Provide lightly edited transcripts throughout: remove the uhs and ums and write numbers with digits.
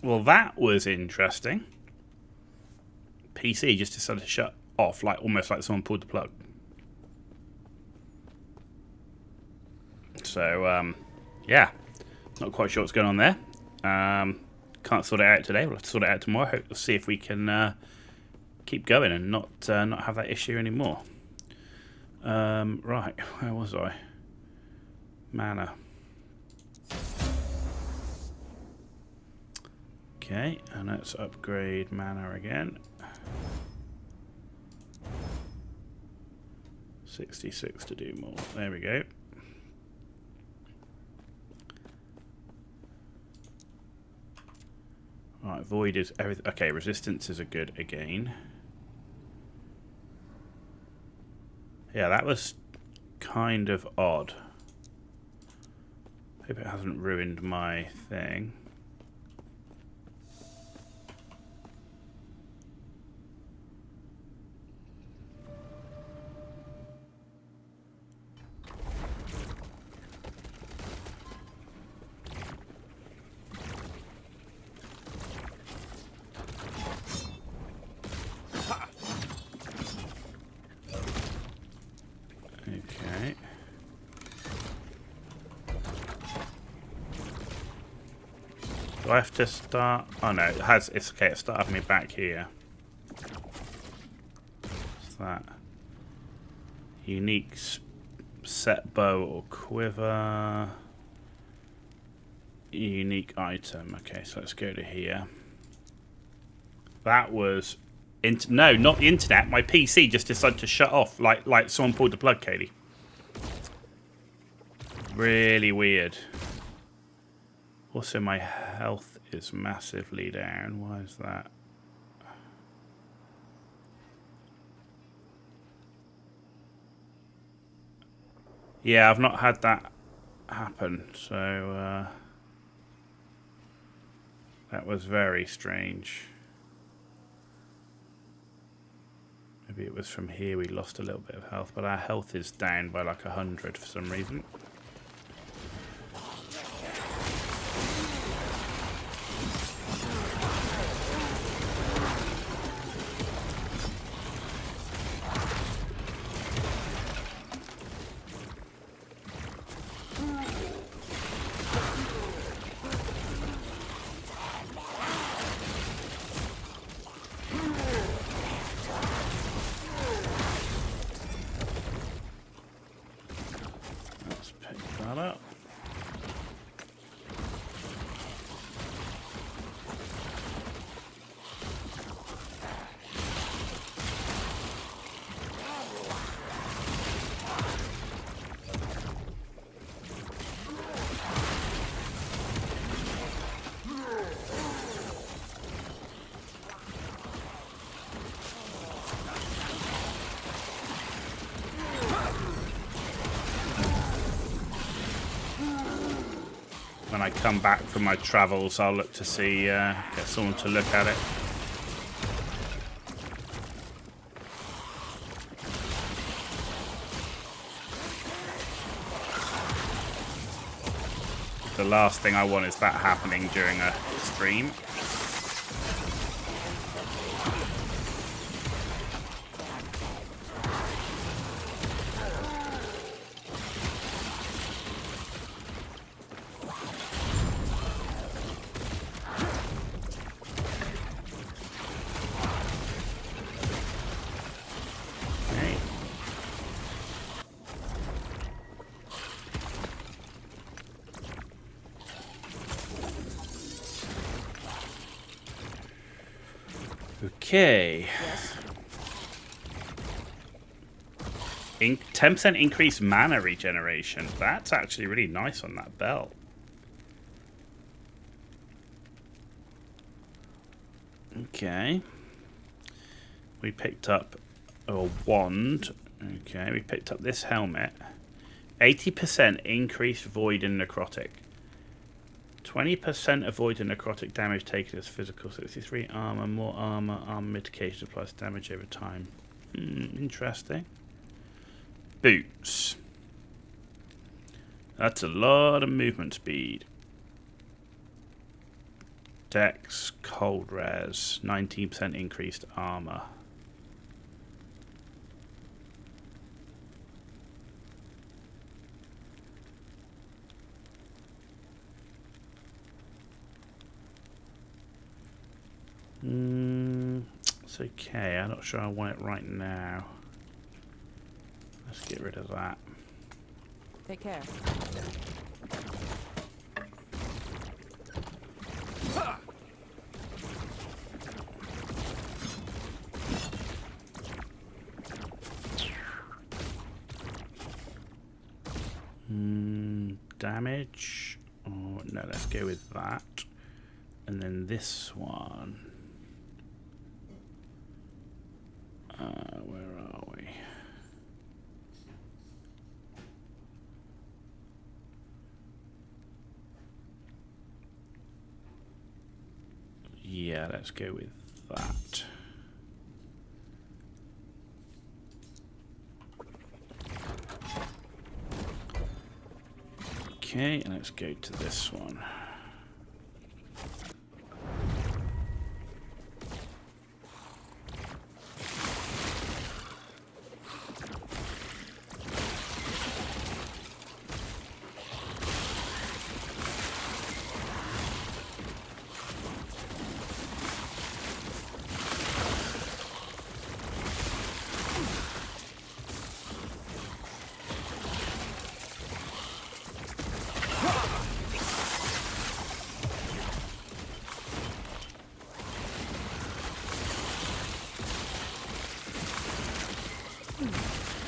Well, that was interesting. PC just decided to shut off, like almost like someone pulled the plug. So, yeah. Not quite sure what's going on there. Can't sort it out today. We'll have to sort it out tomorrow. Hope we'll see if we can keep going and not have that issue anymore. Right, where was I? Mana. Okay, and let's upgrade mana again. 66 to do more. There we go. Right, void is everything. Okay, resistances are good again. Yeah, that was kind of odd. Hope it hasn't ruined my thing. Okay. Do I have to start? Oh no, it has. It's okay. It started me back here. What's that? Unique set bow or quiver. Unique item. Okay, so let's go to here. That was. No, not the internet. My PC just decided to shut off, like someone pulled the plug, Katie. Really weird. Also, my health is massively down. Why is that? Yeah, I've not had that happen, so that was very strange. Maybe it was from here we lost a little bit of health, but our health is down by like 100 for some reason. Up. When I come back from my travels, I'll look to see, get someone to look at it. The last thing I want is that happening during a stream. Okay. Yes. 10% increased mana regeneration. That's actually really nice on that belt. Okay. We picked up a wand. Okay, we picked up this helmet. 80% increased void and necrotic. 20% avoid and necrotic damage taken as physical. 63 armor, more armor, armor mitigation applies damage over time. Interesting. Boots. That's a lot of movement speed. Dex, cold res, 19% increased armor. It's okay. I'm not sure I want it right now. Let's get rid of that. Take care. Damage. Oh, no, let's go with that. And then this one. Where are we? Yeah, let's go with that. Okay, and let's go to this one.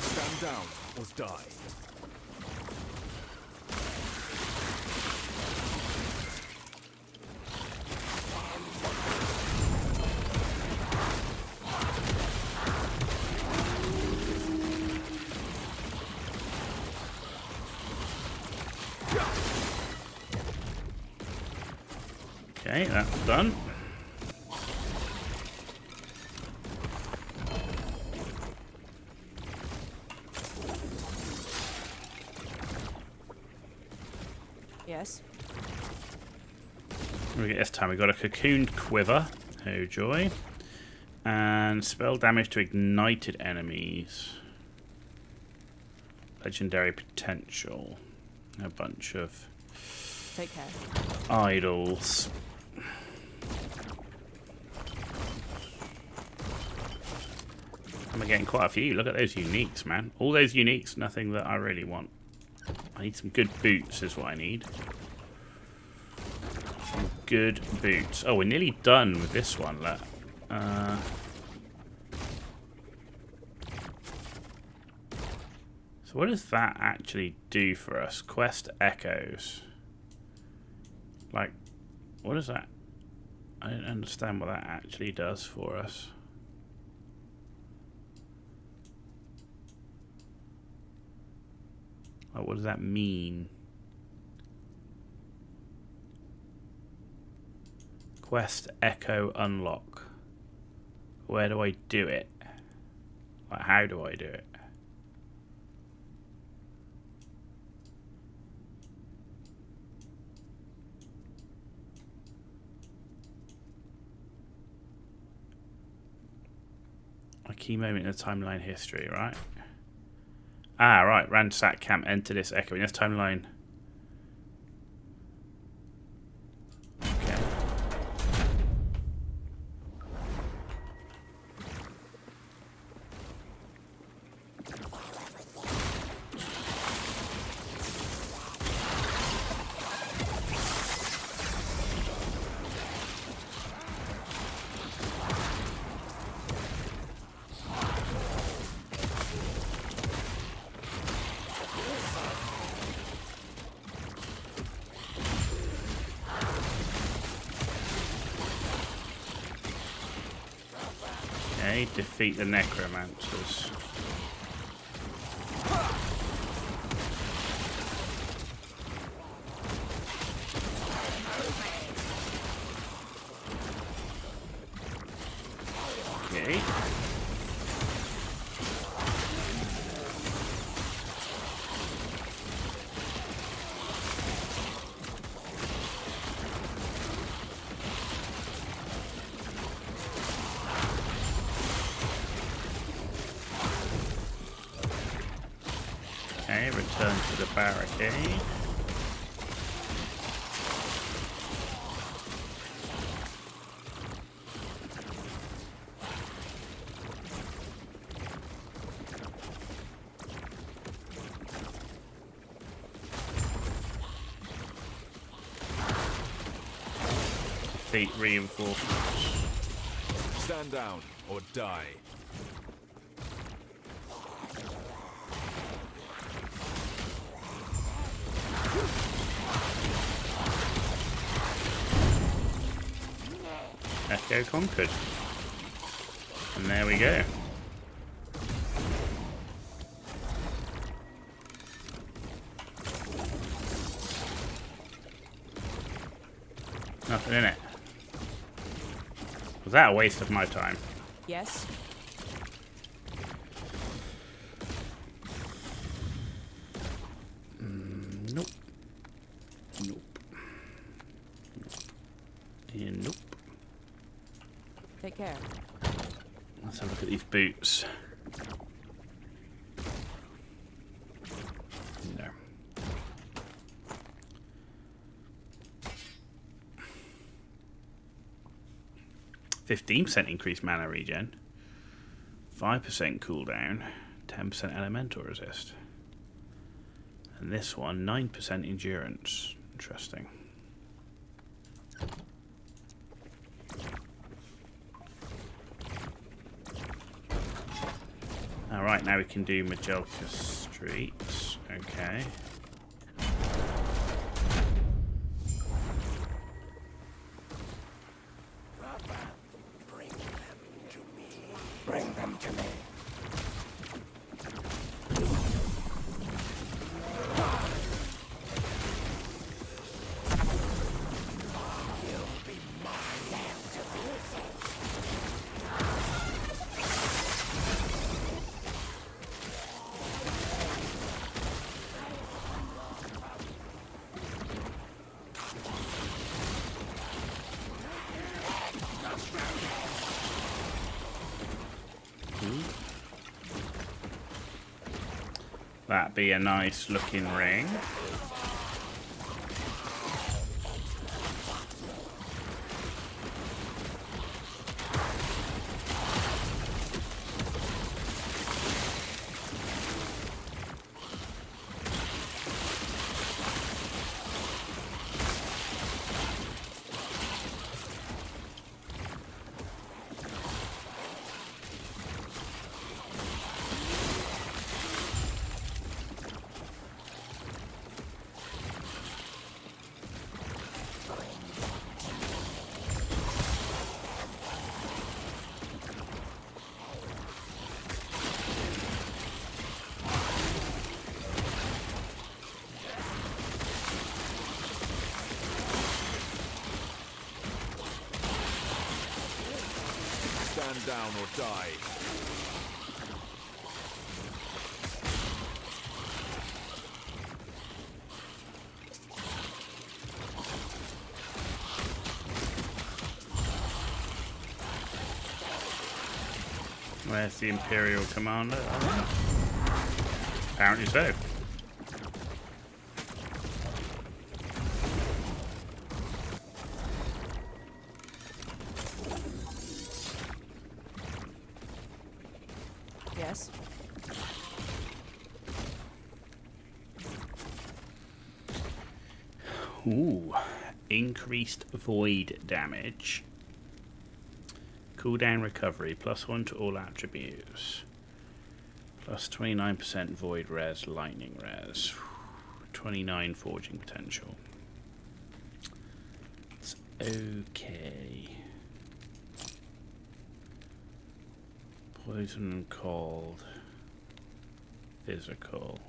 Stand down or die. Okay, that's done. Yes. What do we get this time? We got a cocooned quiver. Oh joy. And spell damage to ignited enemies. Legendary potential. A bunch of Take care. idols. I'm getting quite a few. Look at those uniques, man. All those uniques, nothing that I really want. I need some good boots is what I need. Some good boots. Oh, we're nearly done with this one. Look. So what does that actually do for us? Quest echoes. Like, what is that? I don't understand what that actually does for us. Like, what does that mean? Quest echo unlock. Where do I do it? Like, how do I do it? A key moment in the timeline history, right? Ah, right. Ransack camp. Enter this echo in this timeline. Okay. Okay, defeat the necromancers. Okay. Okay, return to the barricade. Defeat reinforcements. Stand down or die. Echo conquered. And there we go. Nothing in it. Was that a waste of my time? Yes. Nope. Nope. And nope. Take care. Let's have a look at these boots. No. %15 increased mana regen. 5% cooldown. 10% elemental resist. And this one, 9% endurance. Interesting. Alright, now we can do Majelka Streets. Okay. Bring them to me. You'll be mine after this. That'd be a nice looking ring. Stand down or die. Where's the Imperial Commander? Apparently so. Yes. Ooh. Increased void damage. Cooldown recovery. +1 to all attributes. Plus 29% void res, lightning res. 29 forging potential. It's okay. Poison and cold. Physical.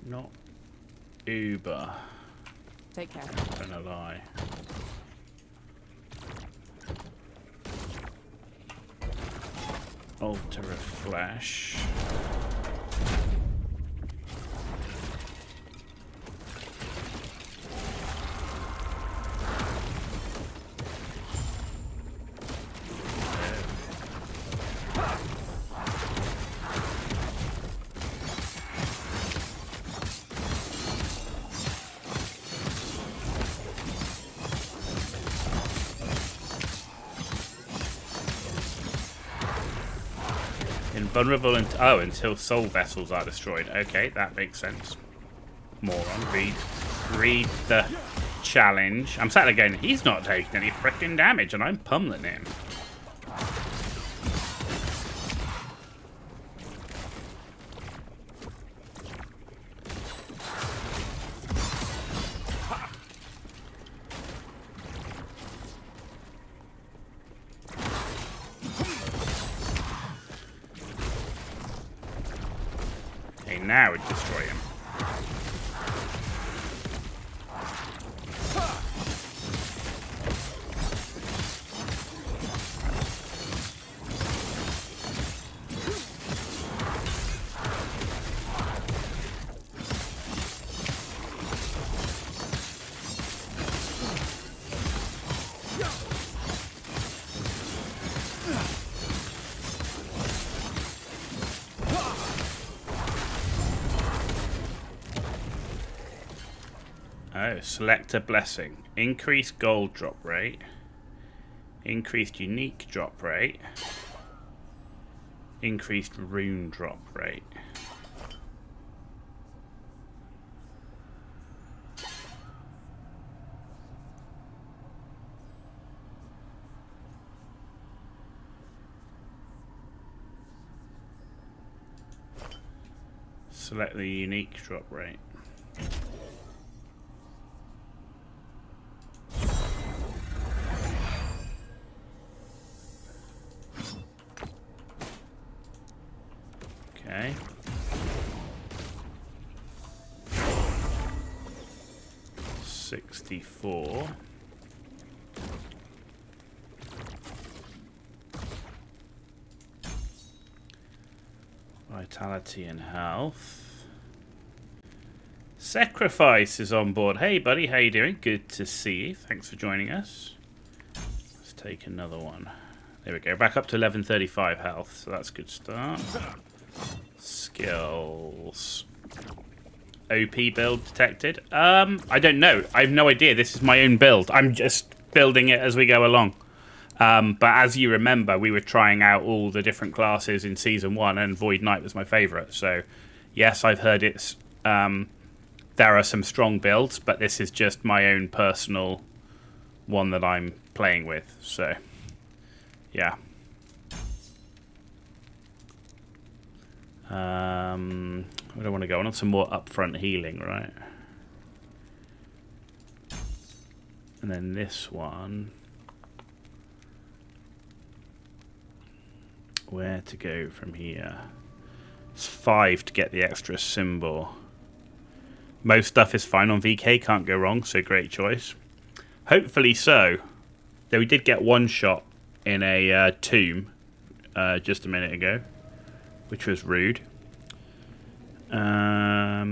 Not uber. Take care. Gonna lie. Altar of Flesh. Vulnerable until soul vessels are destroyed. Okay, that makes sense. Moron. Read the challenge. I'm sat there going, he's not taking any freaking damage, and I'm pummeling him. Okay, now we destroy him. Oh, select a blessing. Increased gold drop rate. Increased unique drop rate. Increased rune drop rate. Select the unique drop rate. Okay. $64. Vitality and health. Sacrifice is on board. Hey buddy, how you doing? Good to see you. Thanks for joining us. Let's take another one. There we go. Back up to 1135 health, so that's a good start. Skills. OP build detected. I don't know. I have no idea. This is my own build. I'm just building it as we go along. But as you remember, we were trying out all the different classes in Season 1, and Void Knight was my favourite. So, yes, I've heard it's... there are some strong builds, but this is just my own personal one that I'm playing with. So, yeah. I don't want to go on some more upfront healing, right? And then this one. Where to go from here? It's 5 to get the extra symbol. Most stuff is fine on VK, can't go wrong, so great choice. Hopefully so. Though we did get one shot in a tomb just a minute ago, which was rude. I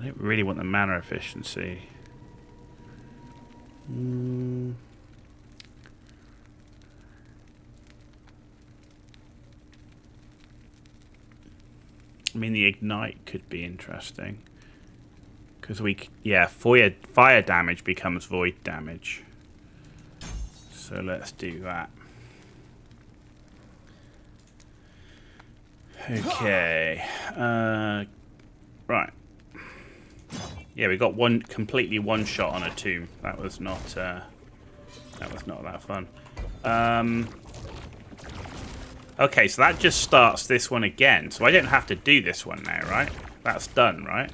don't really want the mana efficiency. I mean, the ignite could be interesting. Because fire damage becomes void damage. So let's do that. Okay. Right. Yeah, we got completely one shot on a tomb. That was not that fun. Okay, so that just starts this one again. So I don't have to do this one now, right? That's done, right?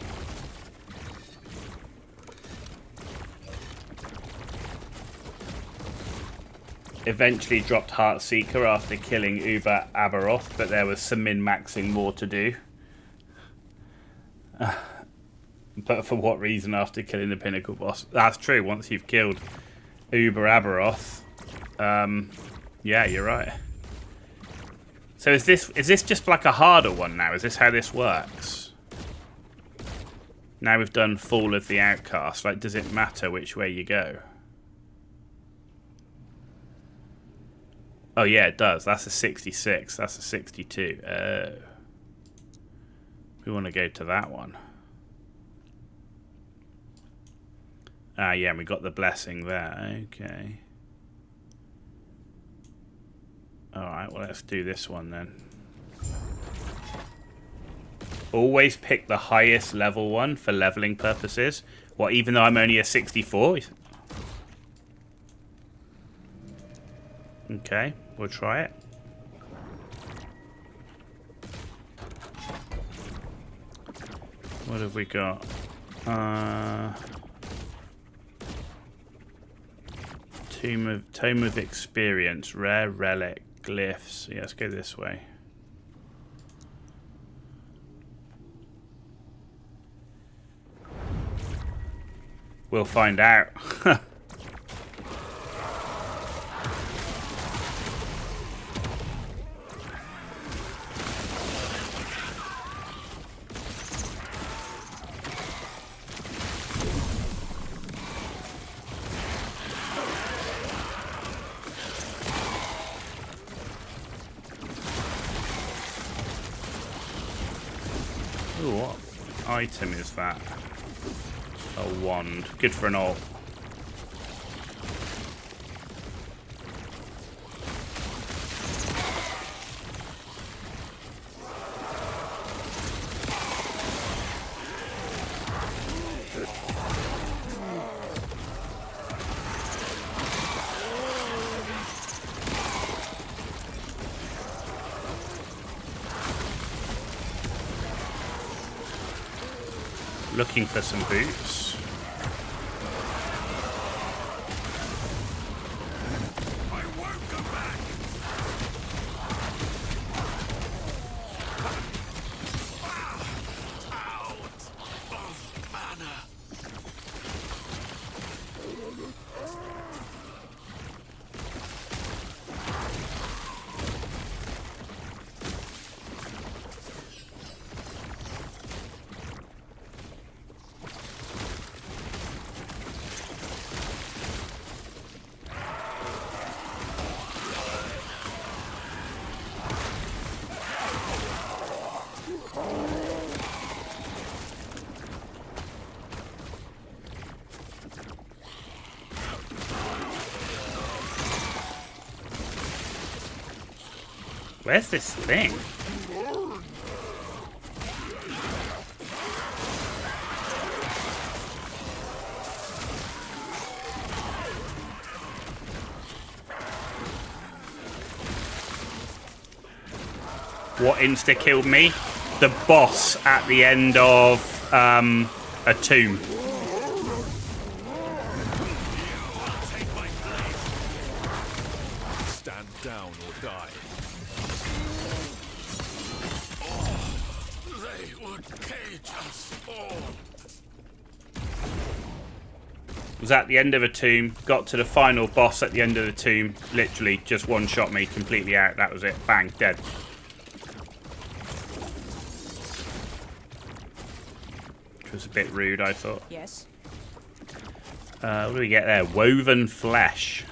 Eventually dropped Heartseeker after killing Uber Aberoth, but there was some min-maxing more to do. But for what reason after killing the Pinnacle boss? That's true, once you've killed Uber Aberoth. Yeah, you're right. So is this just like a harder one now? Is this how this works? Now we've done Fall of the Outcast. Like, does it matter which way you go? Oh yeah, it does. That's a 66. That's a 62. We want to go to that one. Ah, yeah, we got the blessing there. Okay. Alright, well, let's do this one then. Always pick the highest level one for leveling purposes. Well, even though I'm only a 64. Okay, we'll try it. What have we got? Tome of Experience, Rare Relic, Glyphs. Yeah, let's go this way. We'll find out. Ooh, what item is that? A wand. Good for an ult. Looking for some boots. I won't go back. Out of mana. Where's this thing? What insta-killed me? The boss at the end of a tomb. Take my place. Stand down or die. Oh, they would cage us all. Was at the end of a tomb, got to the final boss at the end of the tomb, literally just one-shot me completely out. That was it. Bang, dead. Which was a bit rude, I thought. Yes. What do we get there? Woven flesh.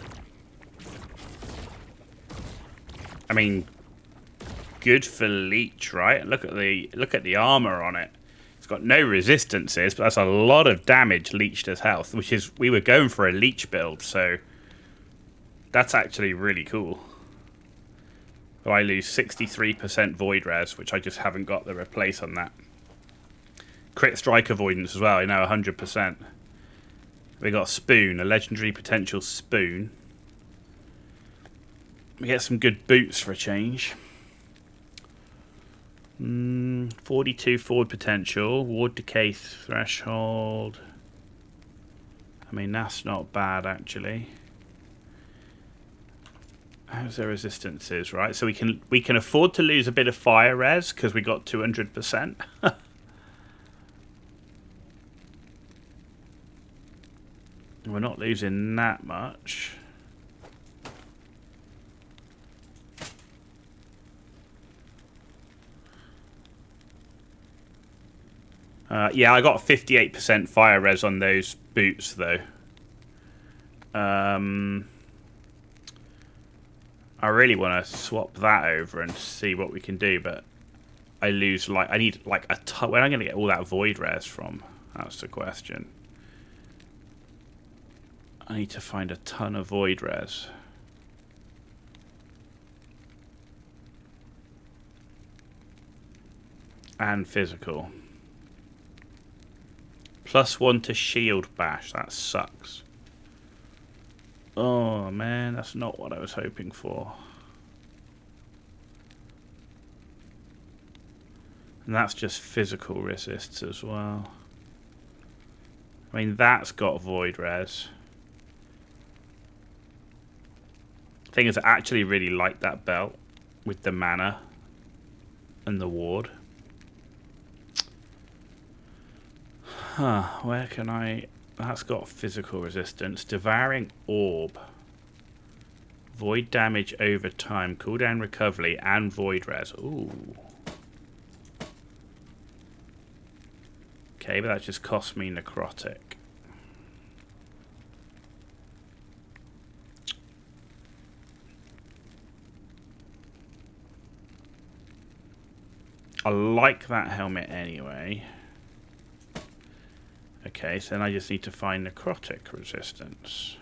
I mean, good for leech, right? Look at the armor on it. It's got no resistances, but that's a lot of damage leeched as health, which is, we were going for a leech build, so that's actually really cool. So I lose 63% void res, which I just haven't got the replace on that. Crit strike avoidance as well, you know, 100%. We got Spoon, a legendary potential Spoon. We get some good boots for a change. 42 forward potential, ward decay threshold. I mean, that's not bad actually. How's their resistances, right? So we can afford to lose a bit of fire res because we got 200%. We're not losing that much. Yeah, I got 58% fire res on those boots, though. I really want to swap that over and see what we can do, but I lose, like, I need, like, a ton. Where am I going to get all that void res from? That's the question. I need to find a ton of void res. And physical. +1 to shield bash. That sucks. Oh man, that's not what I was hoping for. And that's just physical resists as well. I mean, that's got void res. Thing is, I actually really like that belt with the mana and the ward. Huh, where can I... That's got physical resistance. Devouring Orb. Void damage over time. Cooldown recovery and void res. Ooh. Okay, but that just cost me necrotic. I like that helmet anyway. Okay, so then I just need to find necrotic resistance.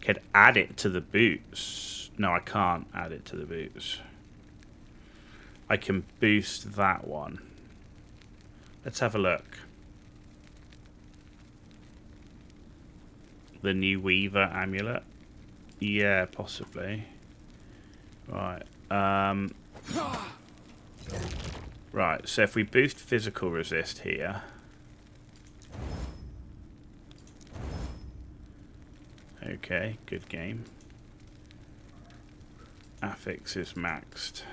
Could add it to the boots. No, I can't add it to the boots. I can boost that one. Let's have a look. The new Weaver amulet. Yeah, possibly. Right. Right, so if we boost physical resist here. Okay, good game. Affix is maxed.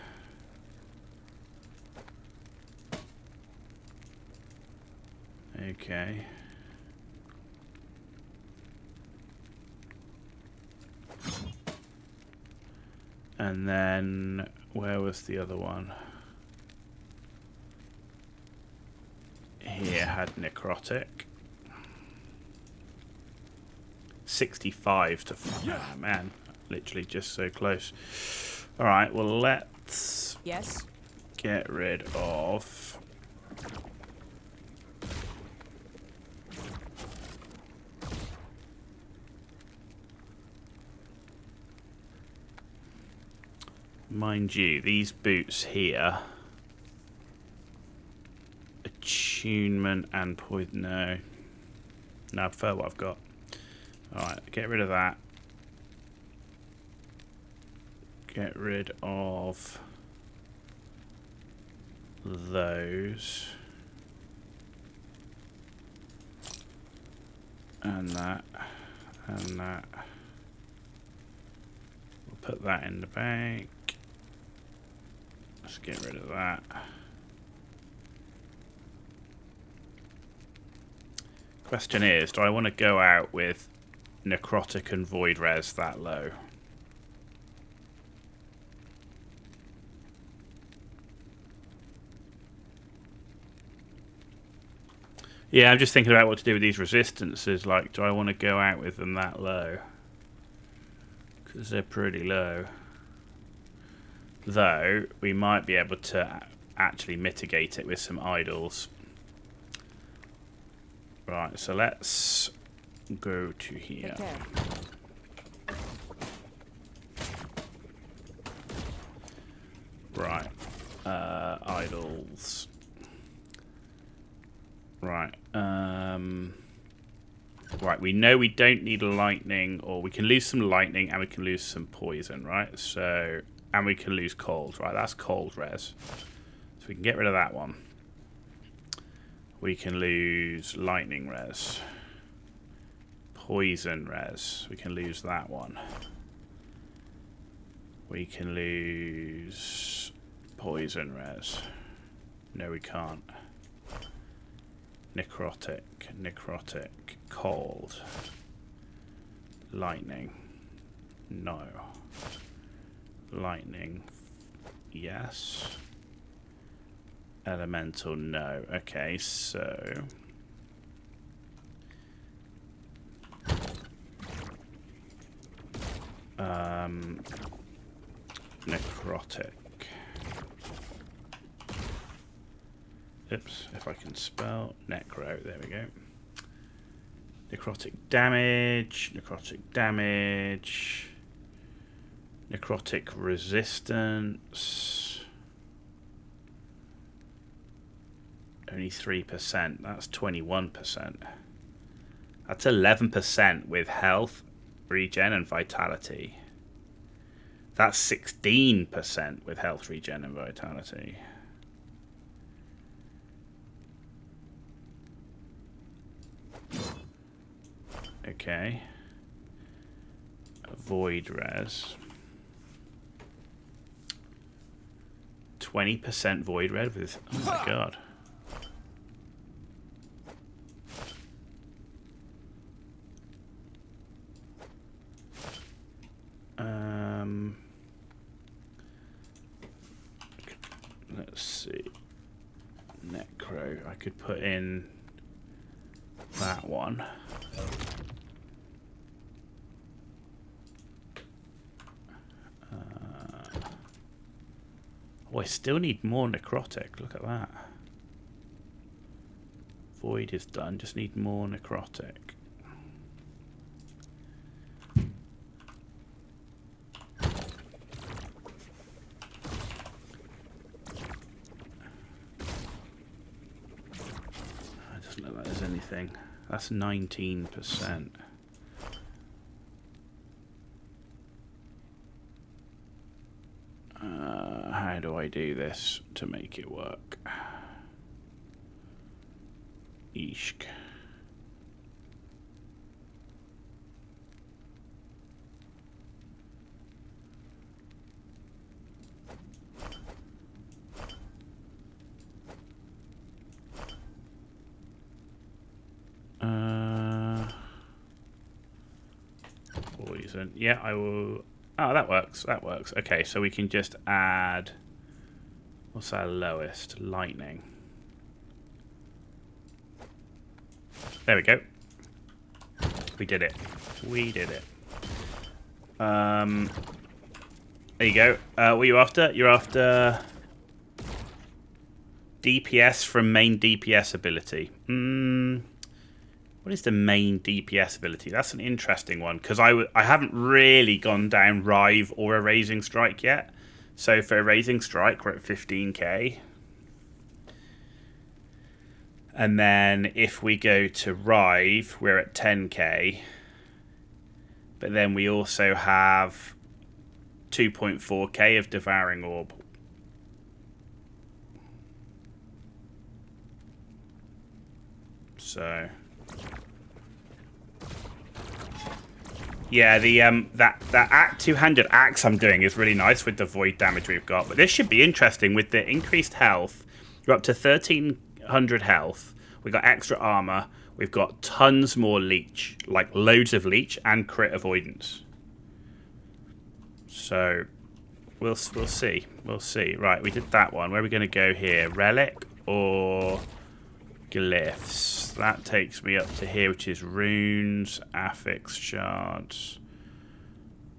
Okay. And then, where was the other one? Here had necrotic. 65 to... Oh, man, literally just so close. Alright, well, let's... Yes. Get rid of... Mind you, these boots here... Attunement and poison... No. No, I prefer what I've got. Alright, get rid of that. Get rid of... those. And that. And that. We'll put that in the bank. Let's get rid of that. Question is, do I want to go out with necrotic and void res that low? Yeah, I'm just thinking about what to do with these resistances. Like, do I want to go out with them that low? Because they're pretty low. Though, we might be able to actually mitigate it with some idols. Right, so let's go to here. Take care. Right, idols. Right, right, we know we don't need lightning, or we can lose some lightning and we can lose some poison, right? So, and we can lose cold, right? That's cold res. So we can get rid of that one. We can lose lightning res. Poison res. We can lose that one. We can lose poison res. No, we can't. Necrotic. Necrotic. Cold. Lightning. No. Lightning. Yes. Elemental, no. Okay, so... necrotic. Oops, if I can spell necro, there we go. Necrotic damage, necrotic resistance. Only 3%, that's 21%. That's 11% with health, regen, and vitality. That's 16% with health, regen, and vitality. Okay. Void res. 20% void res with... Oh my god. Let's see. Necro. I could put in that one. Oh, I still need more necrotic. Look at that. Void is done. Just need more necrotic. It doesn't look like there's anything. That's 19%. How do I do this to make it work? Eeshk. Poison. Yeah, I will. Oh, that works. That works. Okay, so we can just add. What's our lowest? Lightning. There we go. We did it. We did it. There you go. What are you after? You're after DPS from main DPS ability. What is the main DPS ability? That's an interesting one, because I haven't really gone down Rive or a Raising Strike yet. So for a Raising Strike, we're at 15k. And then if we go to Rive, we're at 10k. But then we also have 2.4k of Devouring Orb. So... yeah, the that two-handed axe I'm doing is really nice with the void damage we've got. But this should be interesting with the increased health. We're up to 1300 health. We've got extra armor. We've got tons more leech, like loads of leech and crit avoidance. So we'll see. We'll see. Right, we did that one. Where are we going to go here? Relic or glyphs? That takes me up to here, which is runes, affix, shards.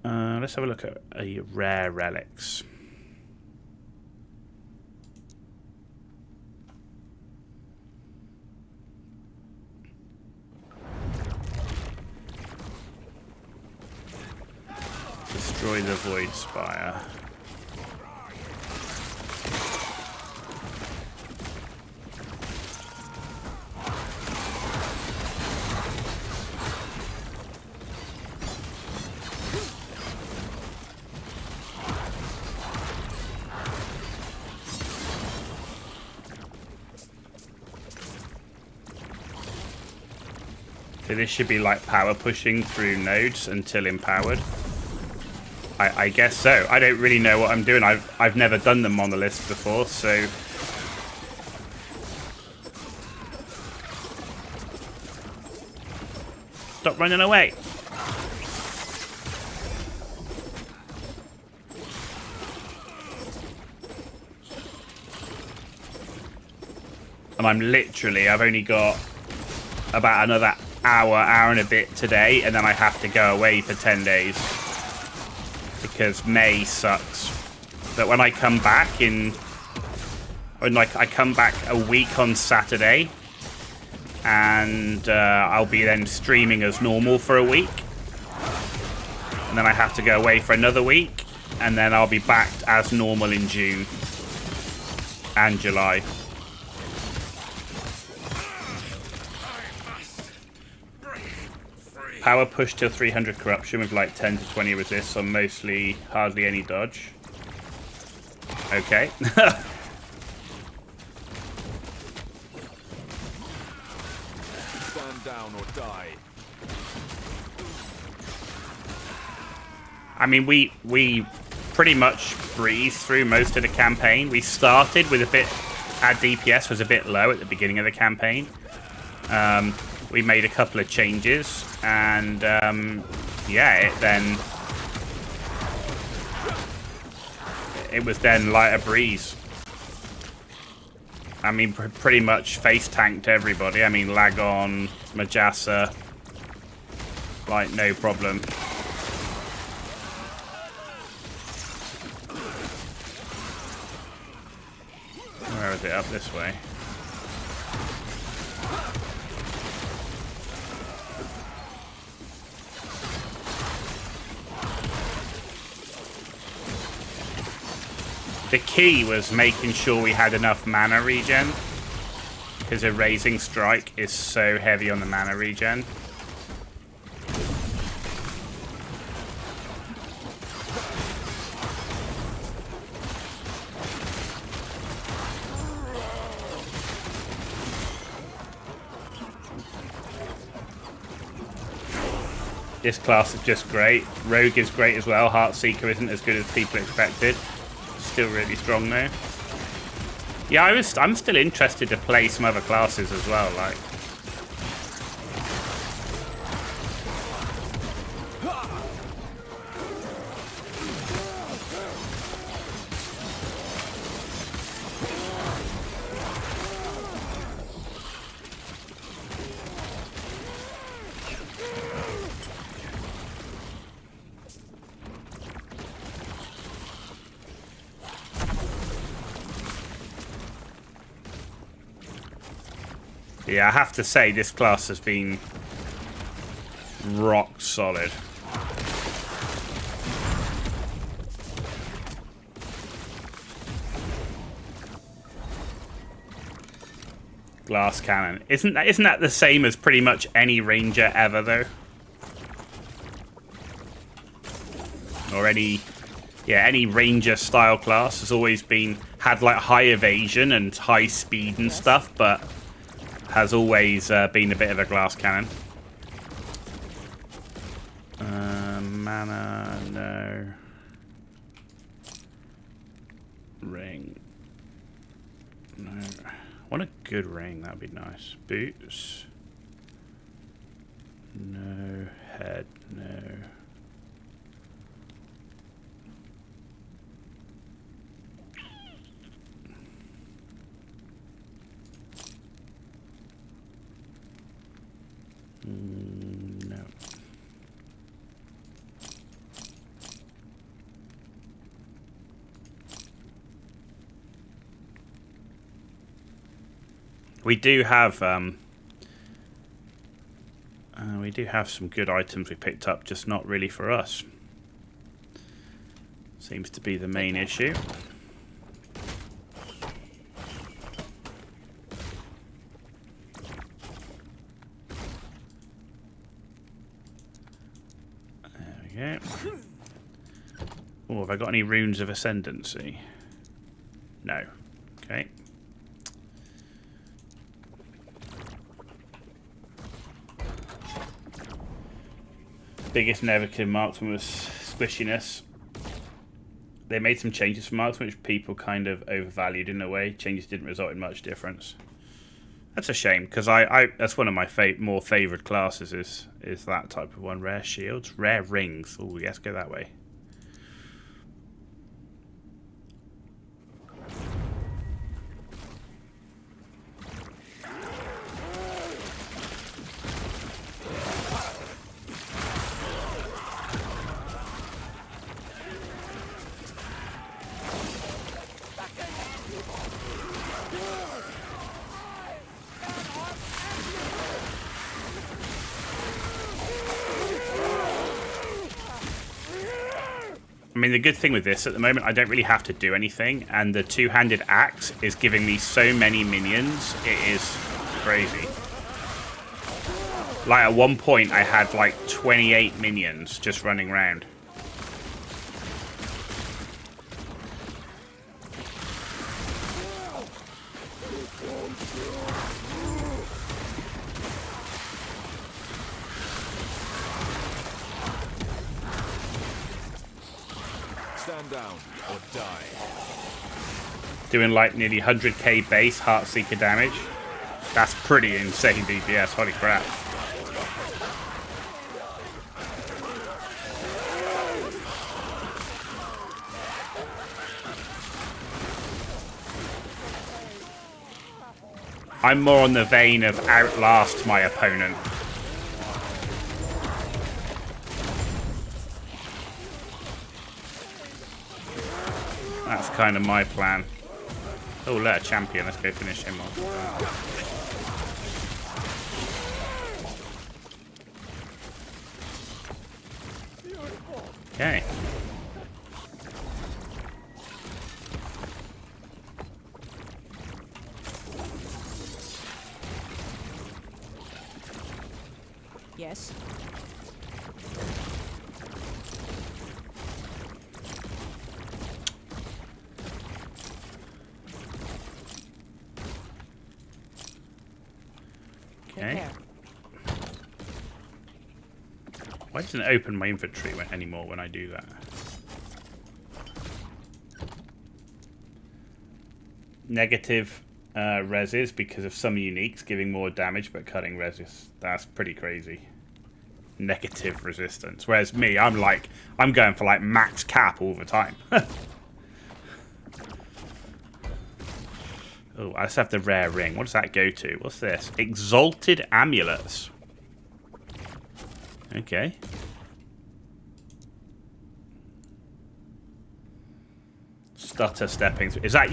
Let's have a look at a rare relics. Destroy the Void Spire. So this should be like power pushing through nodes until empowered. I guess so. I don't really know what I'm doing. I've never done the Monoliths before, so... Stop running away! And I've only got about another hour and a bit today, and then I have to go away for 10 days. Because May sucks. But when I come back in And like I come back a week on Saturday, and I'll be then streaming as normal for a week, and then I have to go away for another week, and then I'll be back as normal in June and July. Power push till 300 corruption with like 10 to 20 resist on mostly hardly any dodge. Okay. Stand down or die. I mean, we pretty much breezed through most of the campaign. We started with a bit... Our DPS was a bit low at the beginning of the campaign. We made a couple of changes, and yeah, it was then like a breeze. I mean, pretty much face tanked everybody. I mean, Lagon, Majasa, like no problem. Where is it? Up this way. The key was making sure we had enough mana regen, because a Raising Strike is so heavy on the mana regen. This class is just great. Rogue is great as well. Heartseeker isn't as good as people expected. Still really strong though. Yeah, I'm still interested to play some other classes as well, like. Yeah, I have to say this class has been rock solid. Glass cannon. Isn't that the same as pretty much any ranger ever though? Or any ranger style class has always had like high evasion and high speed and stuff, but has always been a bit of a glass cannon. Mana, no. Ring. No. I want a good ring, that'd be nice. Boots. No. Head, no. No. We do have some good items we picked up, just not really for us. Seems to be the main issue. Okay. Oh, have I got any runes of ascendancy? No. Okay. Biggest negative marksman was squishiness. They made some changes for marksman which people kind of overvalued in a way. Changes didn't result in much difference. That's a shame, because I that's one of my more favoured classes is that type of one. Rare shields, rare rings. Oh, yes, go that way. mean, the good thing with this, at the moment, I don't really have to do anything, and the two-handed axe is giving me so many minions, it is crazy. Like, at one point, I had, like, 28 minions just running around. Stand down or die. Doing, like, nearly 100k base Heartseeker damage. That's pretty insane DPS, holy crap. I'm more on the vein of outlast my opponent. That's kind of my plan. Oh, look, a champion. Let's go finish him off. Okay. Yes. Take Okay. care. Why doesn't it open my inventory anymore when I do that? Negative reses because of some uniques giving more damage but cutting reses. That's pretty crazy. Negative resistance. Whereas me, I'm going for like max cap all the time. Oh, I just have the rare ring. What does that go to? What's this? Exalted amulets. Okay. Stutter stepping. Is that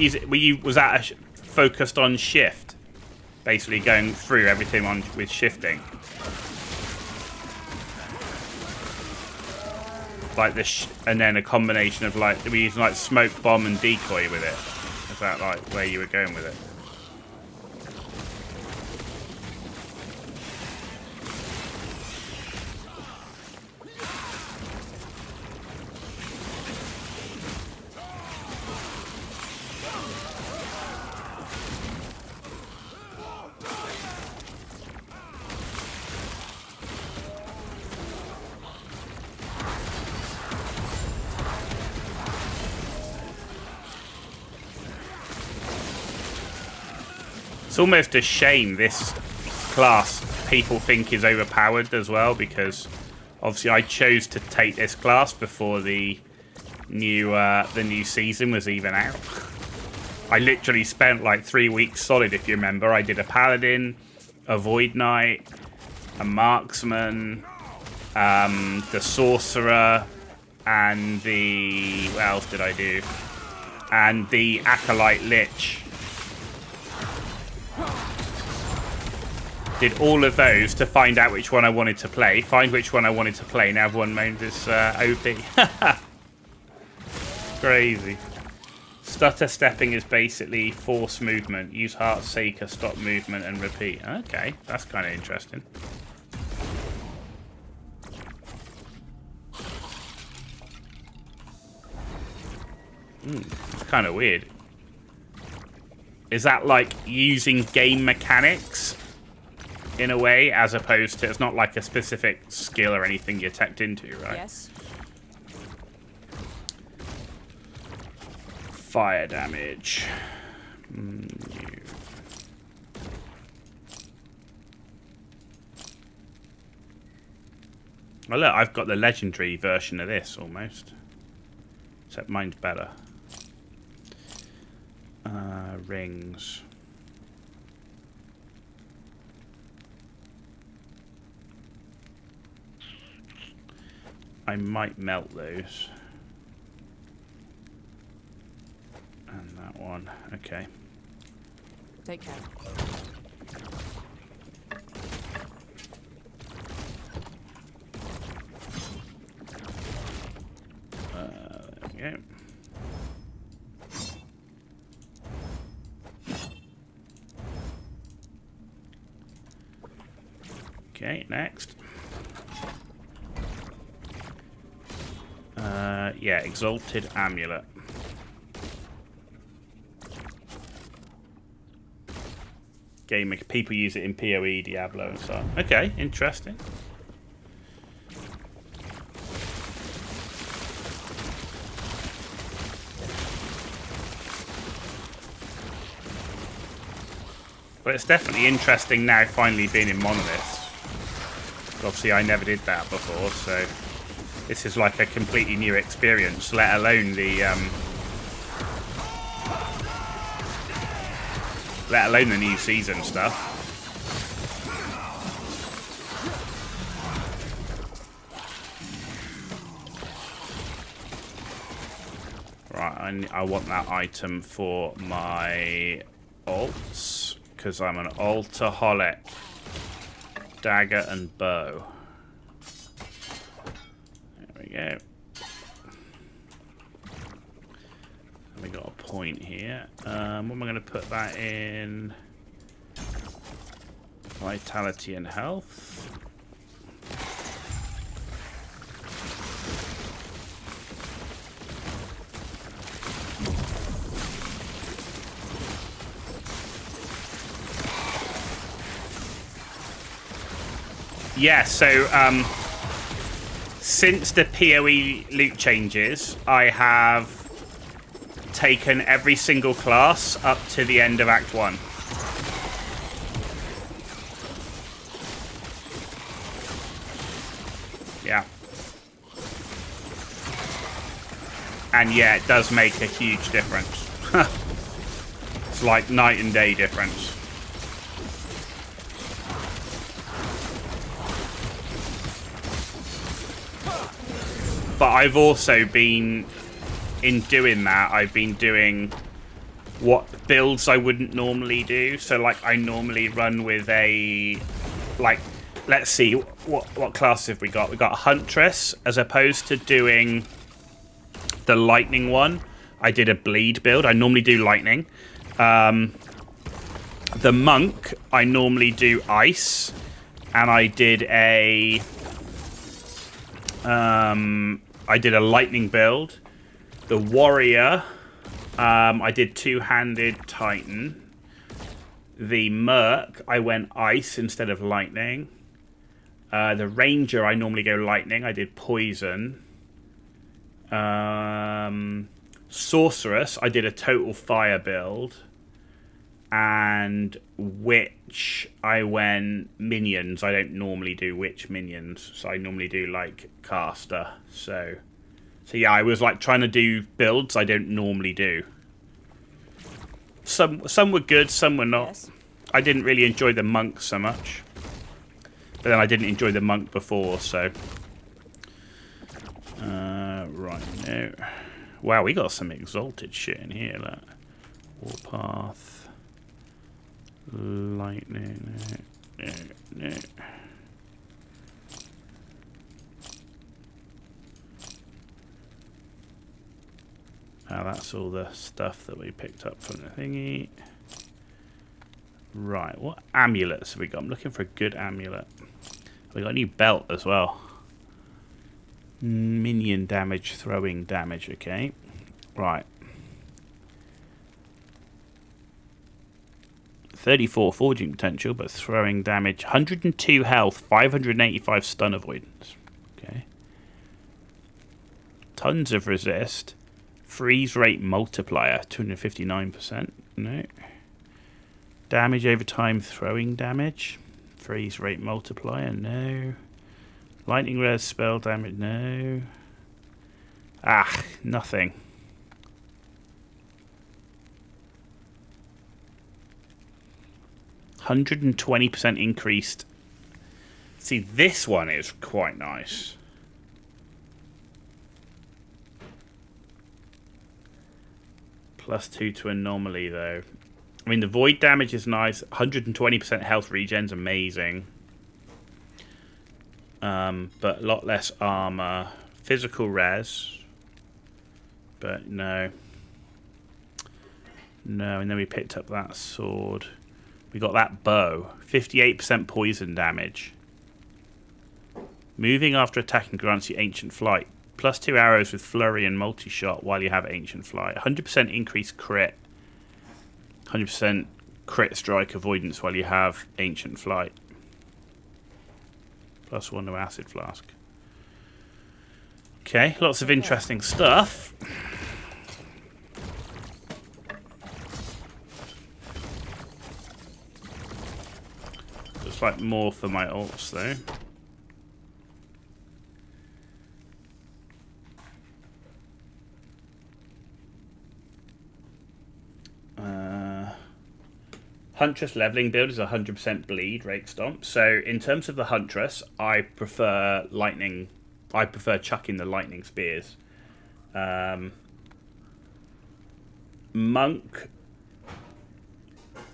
was that focused on shift? Basically going through everything with shifting. Like this, and then a combination of like we using like smoke bomb and decoy with it. Is that like where you were going with it? It's almost a shame this class people think is overpowered as well, because obviously I chose to take this class before the new season was even out. I literally spent like 3 weeks solid, if you remember. I did a paladin, a void knight, a marksman, the sorcerer, and the what else did I do? And the acolyte lich. Did all of those to find out which one I wanted to play. Find which one I wanted to play. Now everyone named this OP. Crazy. Stutter stepping is basically force movement. Use Heartseeker, stop movement, and repeat. Okay, that's kind of interesting. It's kind of weird. Is that like using game mechanics in a way, as opposed to, it's not like a specific skill or anything you're teched into, right? Yes. Fire damage. Well, look, I've got the legendary version of this almost. Except mine's better. Rings. I might melt those. And that one. Okay. Take care. go. Okay, next. Yeah, Exalted Amulet. Game, people use it in PoE, Diablo, and stuff. Okay, interesting. But it's definitely interesting now, finally being in Monoliths. Obviously, I never did that before, so this is like a completely new experience. Let alone the new season stuff. Right, I want that item for my alts, because I'm an altaholic. Dagger and bow. There we go. And we got a point here. What am I going to put that in? Vitality and health. Yeah, so since the PoE loot changes, I have taken every single class up to the end of Act 1. Yeah. And yeah, it does make a huge difference. It's like night and day difference. But I've also been, in doing that, I've been doing what builds I wouldn't normally do. So, like, I normally run with a, like, let's see, what class have we got? We got a Huntress, as opposed to doing the Lightning one. I did a Bleed build. I normally do Lightning. The Monk, I normally do Ice. And I did a... I did a Lightning build. The Warrior, I did Two-Handed Titan. The Merc, I went Ice instead of Lightning. The Ranger, I normally go Lightning. I did Poison. Sorceress, I did a total Fire build. And Witch, I went Minions. I don't normally do Witch Minions, so I normally do like Caster. So yeah, I was like trying to do builds I don't normally do. Some were good, some were not. Yes. I didn't really enjoy the Monk so much, but then I didn't enjoy the Monk before, so right now. Wow, we got some exalted shit in here. That Warpath. Lightning. No. Now that's all the stuff that we picked up from the thingy. Right, what amulets have we got? I'm looking for a good amulet. We got a new belt as well. Minion damage, throwing damage, okay. Right. 34 forging potential, but throwing damage. 102 health, 585 stun avoidance. Okay. Tons of resist. Freeze rate multiplier, 259%. No. Damage over time, throwing damage. Freeze rate multiplier, no. Lightning res spell damage, no. Ah, nothing. %120% increased. See, this one is quite nice. +2 to anomaly, though. I mean, the void damage is nice. 120% health regen's amazing. But a lot less armor. Physical res. But no. No, and then we picked up that sword. We got that bow. 58% poison damage. Moving after attacking grants you Ancient Flight. +2 arrows with flurry and multi-shot while you have Ancient Flight. 100% increased crit. 100% crit strike avoidance while you have Ancient Flight. +1 to Acid Flask. Okay, lots of interesting stuff. Looks like more for my ults though. Huntress leveling build is 100% bleed, rake stomp. So in terms of the Huntress, I prefer lightning. I prefer chucking the lightning spears. Monk,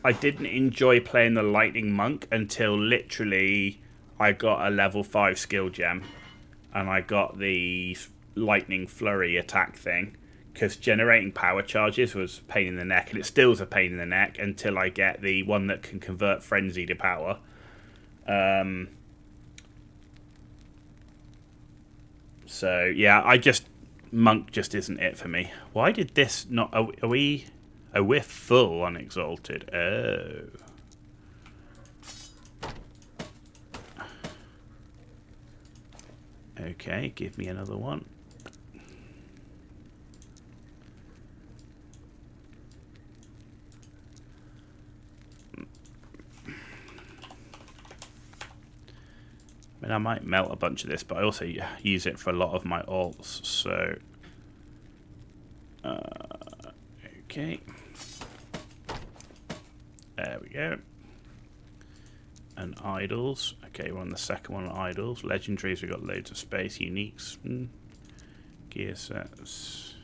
I didn't enjoy playing the lightning monk until literally I got a level 5 skill gem and I got the lightning flurry attack thing. Because generating power charges was a pain in the neck, and it still is a pain in the neck until I get the one that can convert frenzy to power. So yeah, monk just isn't it for me. Why did this not? Are we? Oh, we're full on exalted. Oh. Okay, give me another one. I mean, I might melt a bunch of this, but I also use it for a lot of my alts, so... okay. There we go. And idols. Okay, we're on the second one, idols. Legendaries, we've got loads of space. Uniques. Gear sets.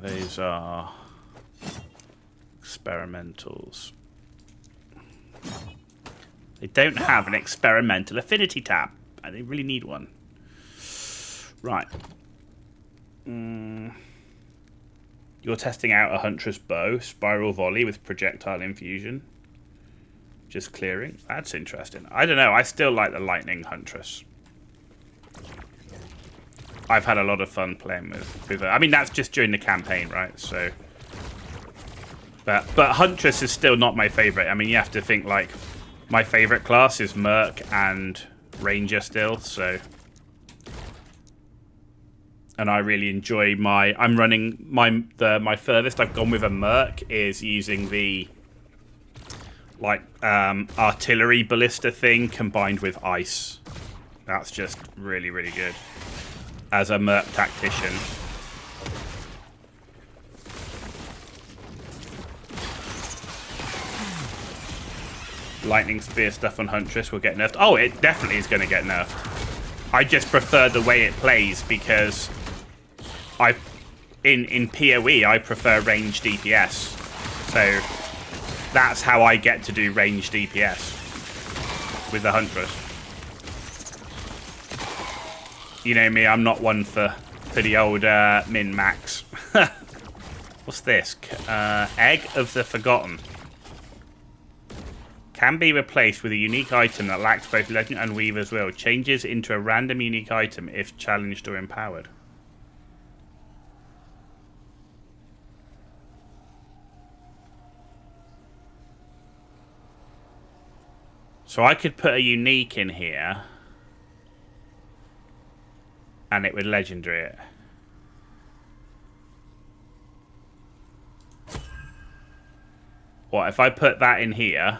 Those are... experimentals. They don't have an experimental affinity tab. And they really need one. Right. You're testing out a Huntress bow. Spiral volley with projectile infusion. Just clearing. That's interesting. I don't know. I still like the lightning Huntress. I've had a lot of fun playing with her. I mean, that's just during the campaign, right? So... But Huntress is still not my favourite. I mean, you have to think, like... My favourite class is Merc and Ranger still, so... And I really enjoy my... I'm running... My furthest I've gone with a Merc is using the... Like, artillery ballista thing combined with ice. That's just really, really good. As a Merc tactician. Lightning spear stuff on Huntress will get nerfed. Oh, it definitely is going to get nerfed. I just prefer the way it plays because in PoE I prefer ranged DPS. So that's how I get to do ranged DPS with the Huntress. You know me, I'm not one for the old min-max. What's this? Egg of the Forgotten. Can be replaced with a unique item that lacks both Legend and Weaver's Will. Changes into a random unique item if challenged or empowered. So I could put a unique in here. And it would legendary it. What, if I put that in here...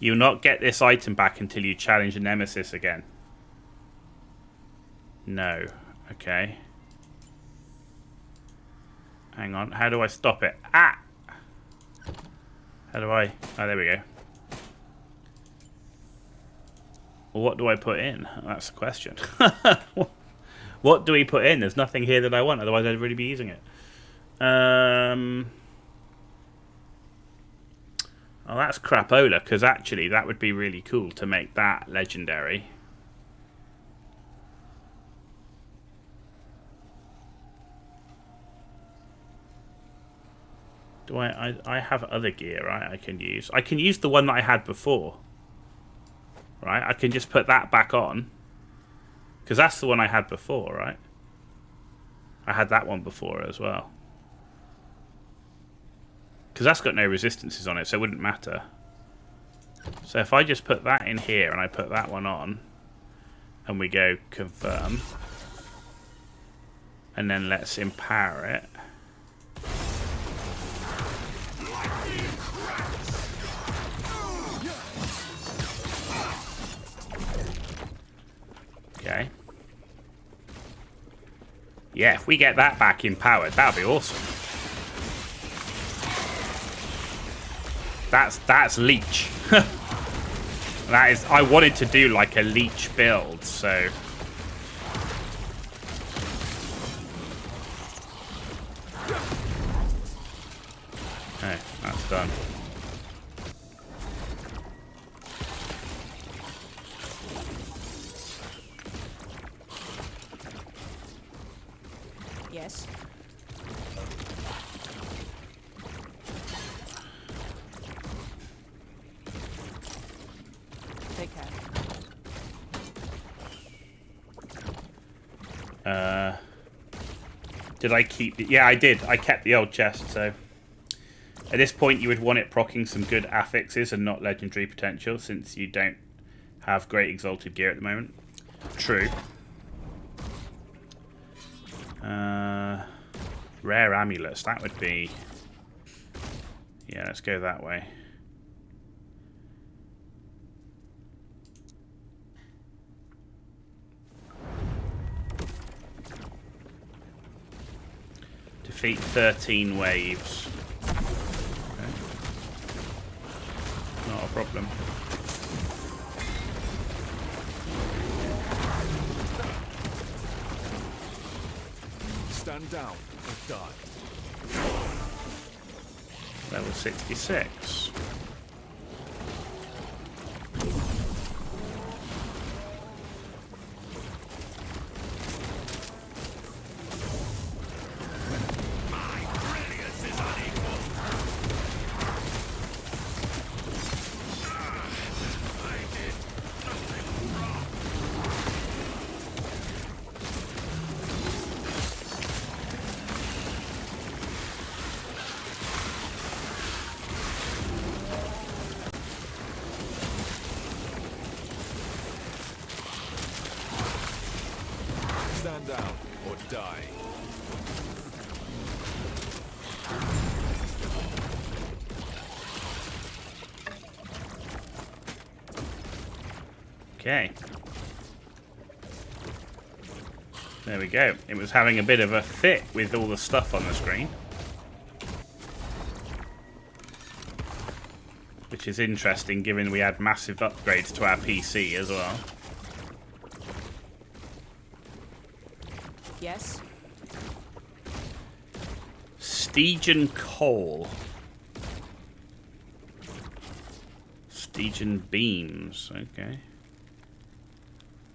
You'll not get this item back until you challenge a nemesis again. No. Okay. Hang on. How do I stop it? Ah! How do I... Oh, there we go. Well, what do I put in? That's the question. What do we put in? There's nothing here that I want. Otherwise, I'd really be using it. Oh, that's crapola, because actually that would be really cool to make that legendary. Do I have other gear, right? I can use. I can use the one that I had before. Right? I can just put that back on. Because that's the one I had before, right? I had that one before as well. Because that's got no resistances on it, so it wouldn't matter. So if I just put that in here and I put that one on, and we go confirm, and then let's empower it. Okay. Yeah, if we get that back empowered, that'll be awesome. That's leech. That is. I wanted to do like a leech build, so. Okay, that's done. Yes. Take care. Did I keep the... Yeah, I did. I kept the old chest, so... At this point, you would want it proccing some good affixes and not legendary potential, since you don't have great exalted gear at the moment. True. Rare amulets. That would be... Yeah, let's go that way. Defeat 13 waves. Okay. Not a problem. Stand down or die. Level 66. Stand down or die. Okay. There we go. It was having a bit of a fit with all the stuff on the screen. Which is interesting, given we had massive upgrades to our PC as well. Yes. Stygian coal. Stygian beams. Okay.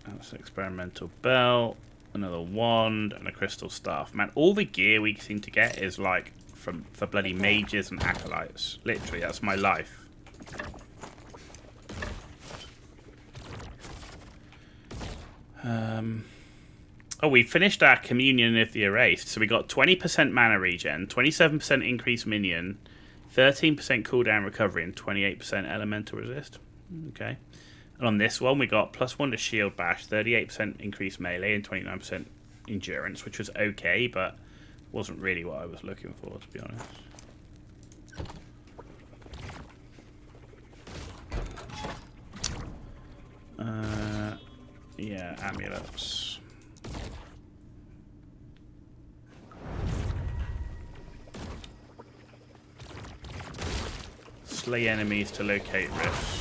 That's an experimental belt. Another wand and a crystal staff. Man, all the gear we seem to get is like for bloody mages and acolytes. Literally, that's my life. Oh, we finished our Communion of the Erased. So we got 20% mana regen, 27% increased minion, 13% cooldown recovery, and 28% elemental resist. Okay. And on this one, we got +1 to shield bash, 38% increased melee, and 29% endurance, which was okay, but wasn't really what I was looking for, to be honest. Yeah, amulets. Slay enemies to locate rifts.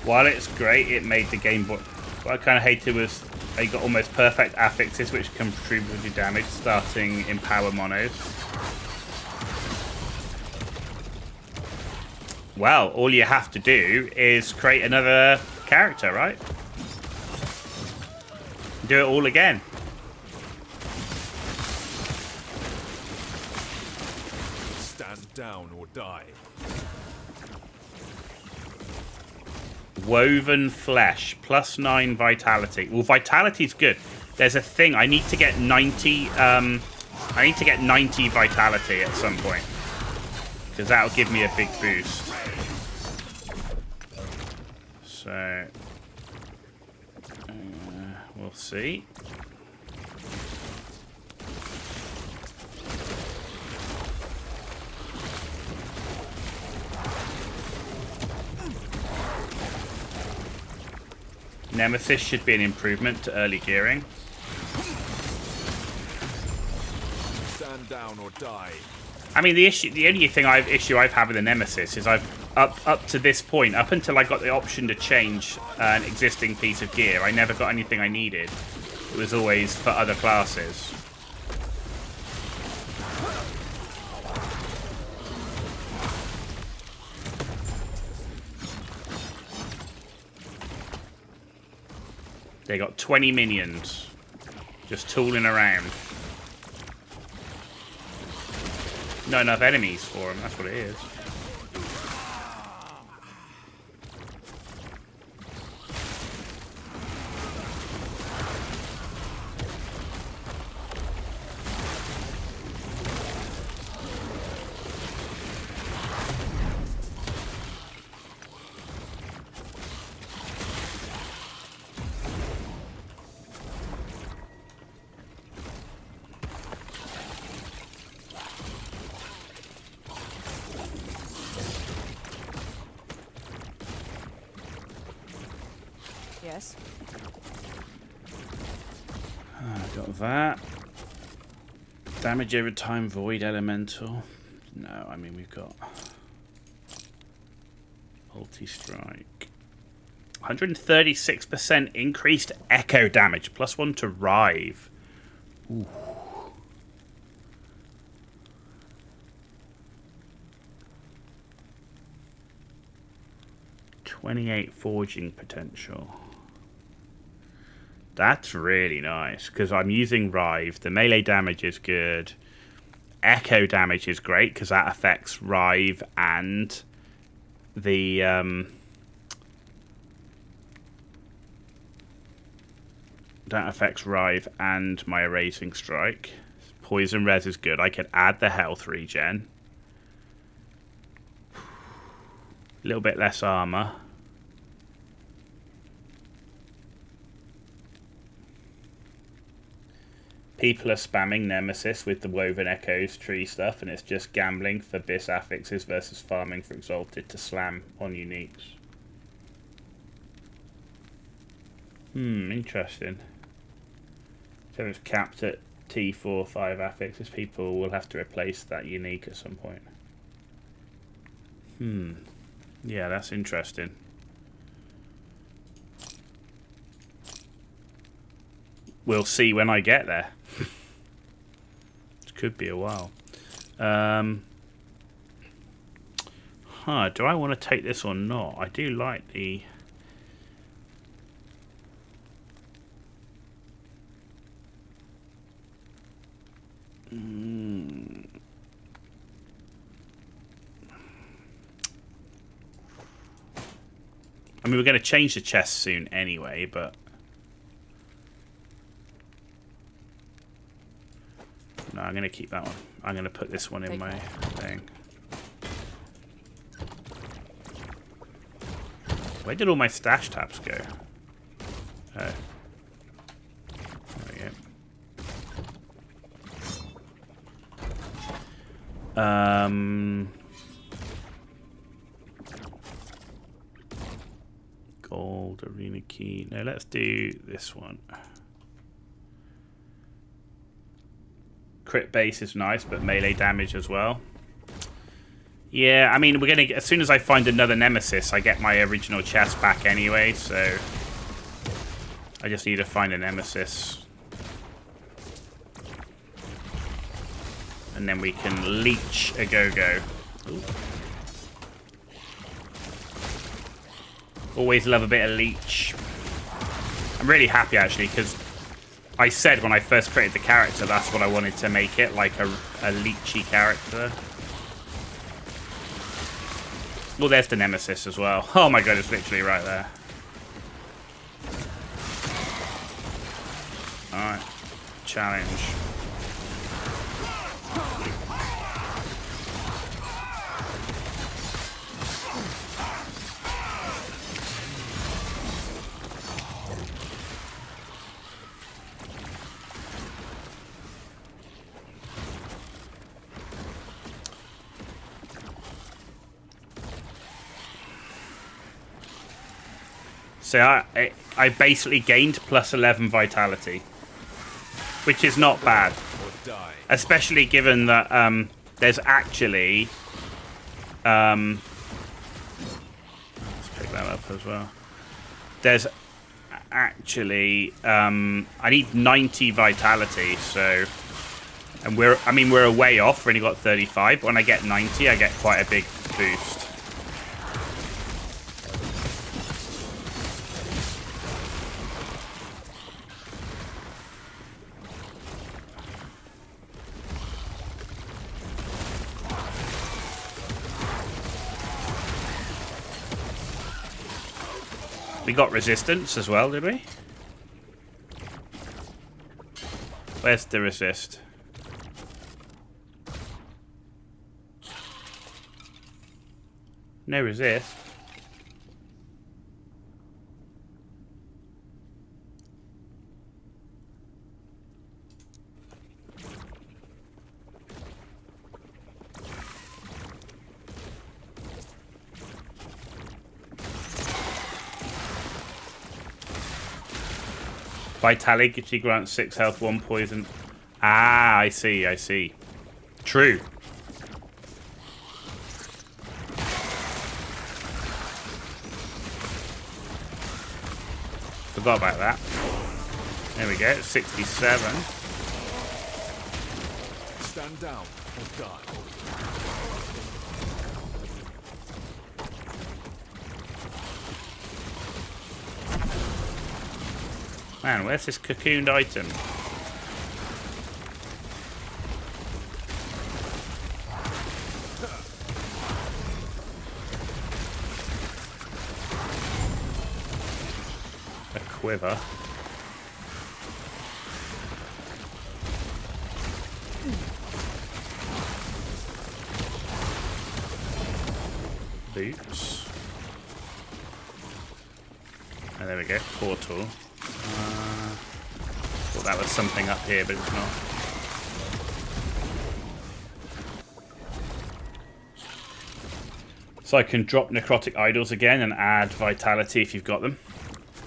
While it's great, it made the game... What I kind of hated was they got almost perfect affixes, which contributed to damage, starting in power monos. Well, all you have to do is create another character, right? Do it all again. Stand down or die. Woven flesh, +9 vitality. Well, vitality's good. There's a thing. I need to get 90. I need to get 90 vitality at some point, because that'll give me a big boost. So we'll see. Nemesis should be an improvement to early gearing. Stand down or die. I mean, the only thing I've had with the Nemesis is I've up to this point, up until I got the option to change an existing piece of gear, I never got anything I needed. It was always for other classes. They got 20 minions just tooling around. Not enough enemies for them, that's what it is. Yes. Got that. Damage over time, void elemental. No, I mean we've got multi-strike. 136% increased echo damage, +1 to Rive. Ooh. .28 forging potential. That's really nice, because I'm using Rive. The melee damage is good. Echo damage is great, because that affects Rive and the... that affects Rive and my Erasing Strike. Poison Res is good. I could add the health regen. A little bit less armor. People are spamming Nemesis with the Woven Echoes tree stuff, and it's just gambling for bis affixes versus farming for Exalted to slam on uniques. Interesting. So it's capped at T4, 5 affixes. People will have to replace that unique at some point. Yeah, that's interesting. We'll see when I get there. It could be a while. Do I want to take this or not? I do like the... I mean, we're going to change the chest soon anyway, but... No, I'm going to keep that one. I'm going to put this one in my thing. Where did all my stash tabs go? Oh. There we go. Gold, arena key. No, let's do this one. Crit base is nice, but melee damage as well. Yeah, I mean, we're gonna get, as soon as I find another nemesis, I get my original chest back anyway, so I just need to find a nemesis. And then we can leech a go-go. Ooh. Always love a bit of leech. I'm really happy, actually, because I said when I first created the character, that's what I wanted to make it, like a leechy character. Well, there's the nemesis as well. Oh my god, it's literally right there. Alright. Challenge. So I basically gained plus 11 vitality, which is not bad, Or die. especially given that there's actually let's pick that up as well. There's actually I need 90 vitality, so, and we're a way off. We only got 35. But when I get 90, I get quite a big boost. We got resistance as well, did we? Where's the resist? No resist. Vitality grants 6 health, 1 poison. Ah, I see, I see. True. Forgot about that. There we go, 67. Stand down or die. Man, where's this cocooned item? A quiver. Boots. And there we go, portal. Thought that was something up here, but it's not. So I can drop necrotic idols again and add vitality if you've got them.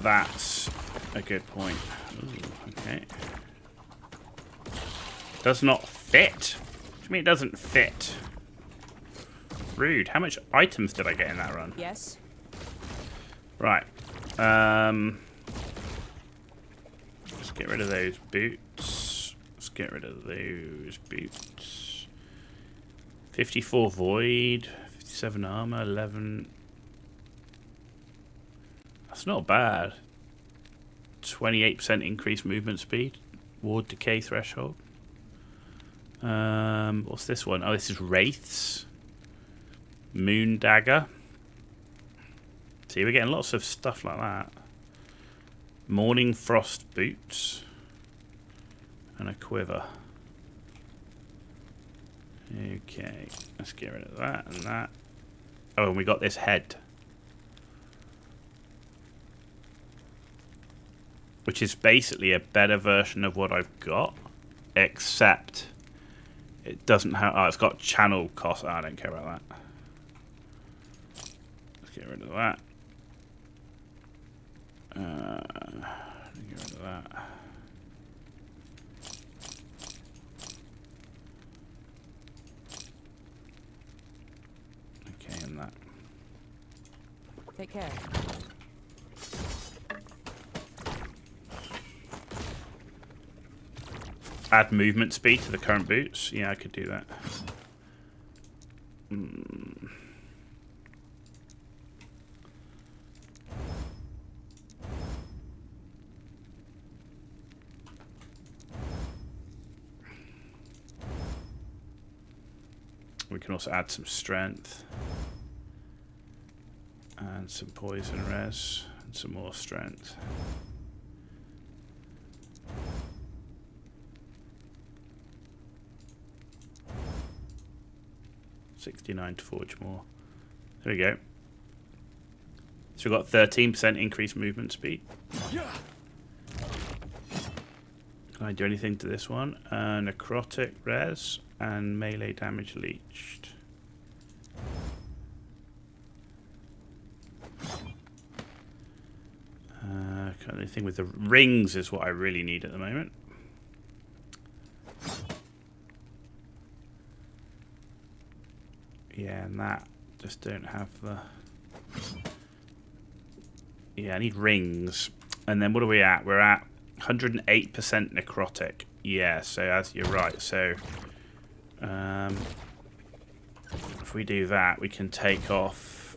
That's a good point. Ooh, okay. Does not fit. What do you mean it doesn't fit? Rude. How much items did I get in that run? Yes. Right. Let's get rid of those boots. Let's get rid of those boots. 54 void. 57 armor. 11. That's not bad. 28% increased movement speed. Ward decay threshold. What's this one? Oh, this is Wraiths. Moon dagger. See, we're getting lots of stuff like that. Morning frost boots. And a quiver. Okay, let's get rid of that and that. Oh, and we got this head. Which is basically a better version of what I've got. Except it doesn't have... Oh, it's got channel cost. Oh, I don't care about that. Let's get rid of that. Get rid of that. Take care. Add movement speed to the current boots. Yeah, I could do that. We can also add some strength. And some poison res. And some more strength. $69 to forge more. There we go. So we've got 13% increased movement speed. Can I do anything to this one? Necrotic res and melee damage leached. Can't do anything with the rings is what I really need at the moment. Yeah, and that just don't have the... Yeah, I need rings. And then what are we at? We're at 108% necrotic. Yeah, so as you're right. So if we do that, we can take off...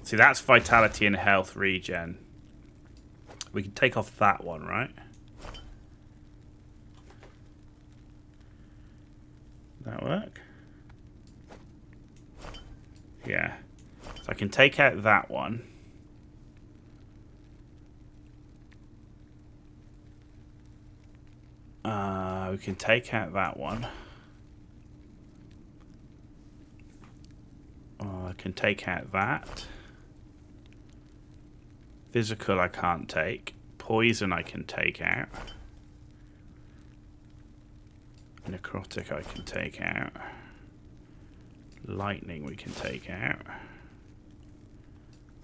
See, that's vitality and health regen. We can take off that one, right? That work? Yeah. So I can take out that one. We can take out that one. I can take out that. Physical I can't take. Poison I can take out. Necrotic I can take out. Lightning we can take out.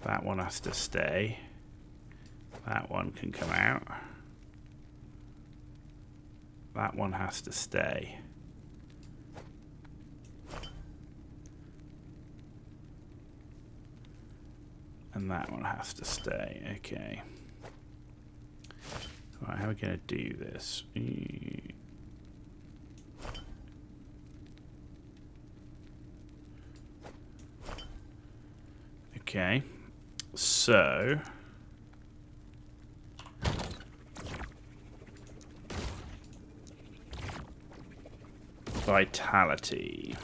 That one has to stay. That one can come out. That one has to stay. And that one has to stay. Okay. Right, how are we going to do this? Okay. So... Vitality.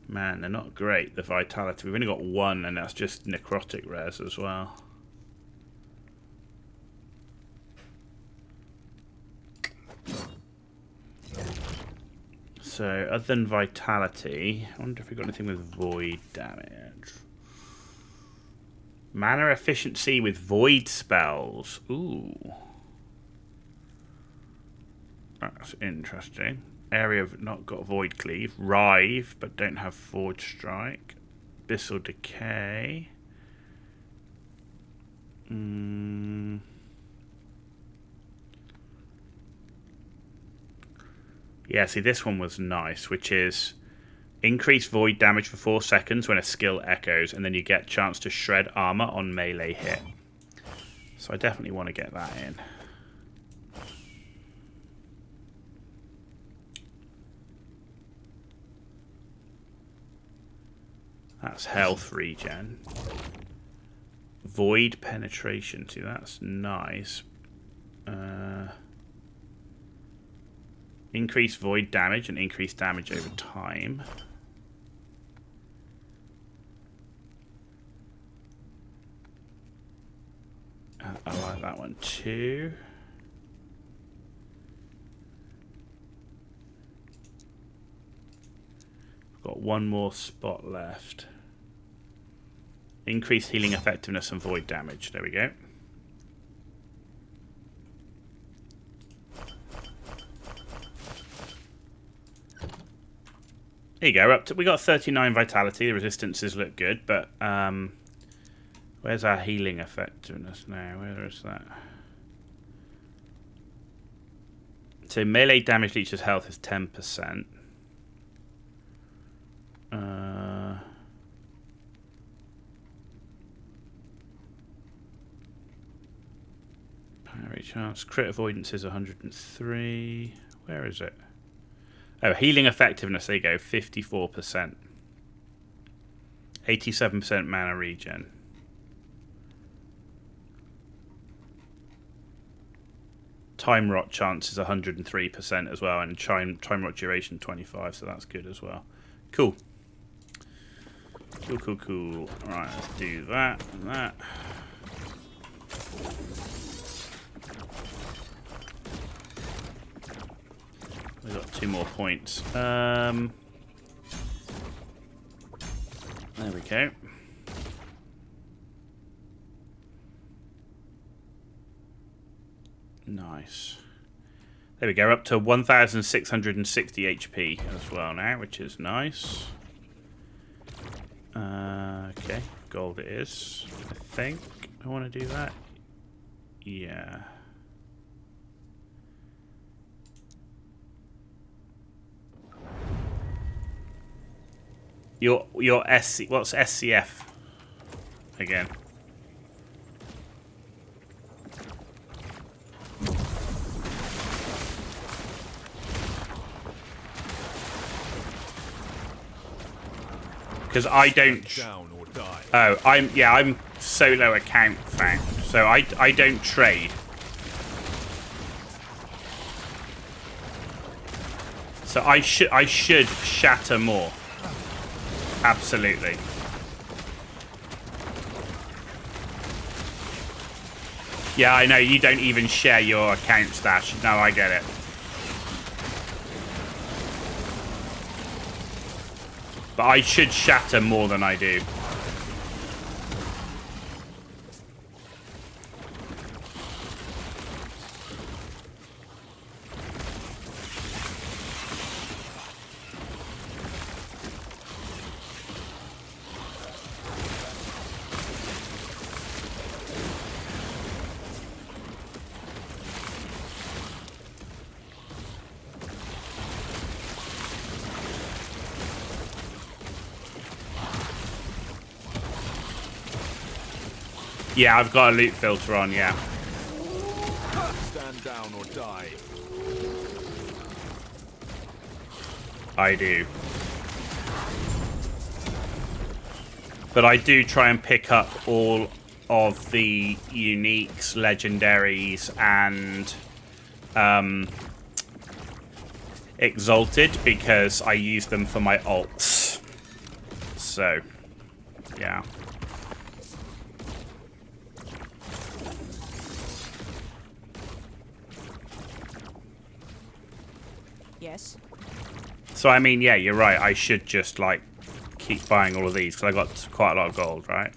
Man, they're not great, the vitality. We've only got one, and that's just necrotic res as well. So, other than vitality, I wonder if we've got anything with void damage. Mana efficiency with void spells. Ooh. That's interesting. Area of not got void cleave. Rive, but don't have forge strike. Abyssal decay. Yeah, see, this one was nice, which is increase void damage for 4 seconds when a skill echoes, and then you get a chance to shred armor on melee hit. So I definitely want to get that in. That's health regen. Void penetration, see, that's nice. Increase void damage and increase damage over time. I like that one too. I've got one more spot left. Increase healing effectiveness and void damage. There we go. There you go. Up to, we got 39 vitality. The resistances look good, but where's our healing effectiveness now? Where is that? So melee damage leeches health is 10%. Parry chance. Crit avoidance is 103. Where is it? Oh, healing effectiveness. There you go. 54%. 87% mana regen. Time rot chance is 103% as well, and time rot duration 25, so that's good as well. Cool. Cool. Alright, let's do that and that. We've got 2 more points. There we go. Nice. There we go, up to 1,660 HP as well now, which is nice. Okay, gold it is. I think I want to do that. Yeah. Your SC, what's SCF again? Because I don't. Down or die. Oh, I'm solo account found, so I don't trade. So I should shatter more. Absolutely. Yeah, I know you don't even share your account stash. No, I get it. But I should shatter more than I do. Yeah, I've got a loot filter on, yeah. Stand down or die. I do. But I do try and pick up all of the uniques, legendaries, and exalted because I use them for my ults. So, yeah. Yes. So, I mean, yeah, you're right. I should just, like, keep buying all of these because I got quite a lot of gold, right?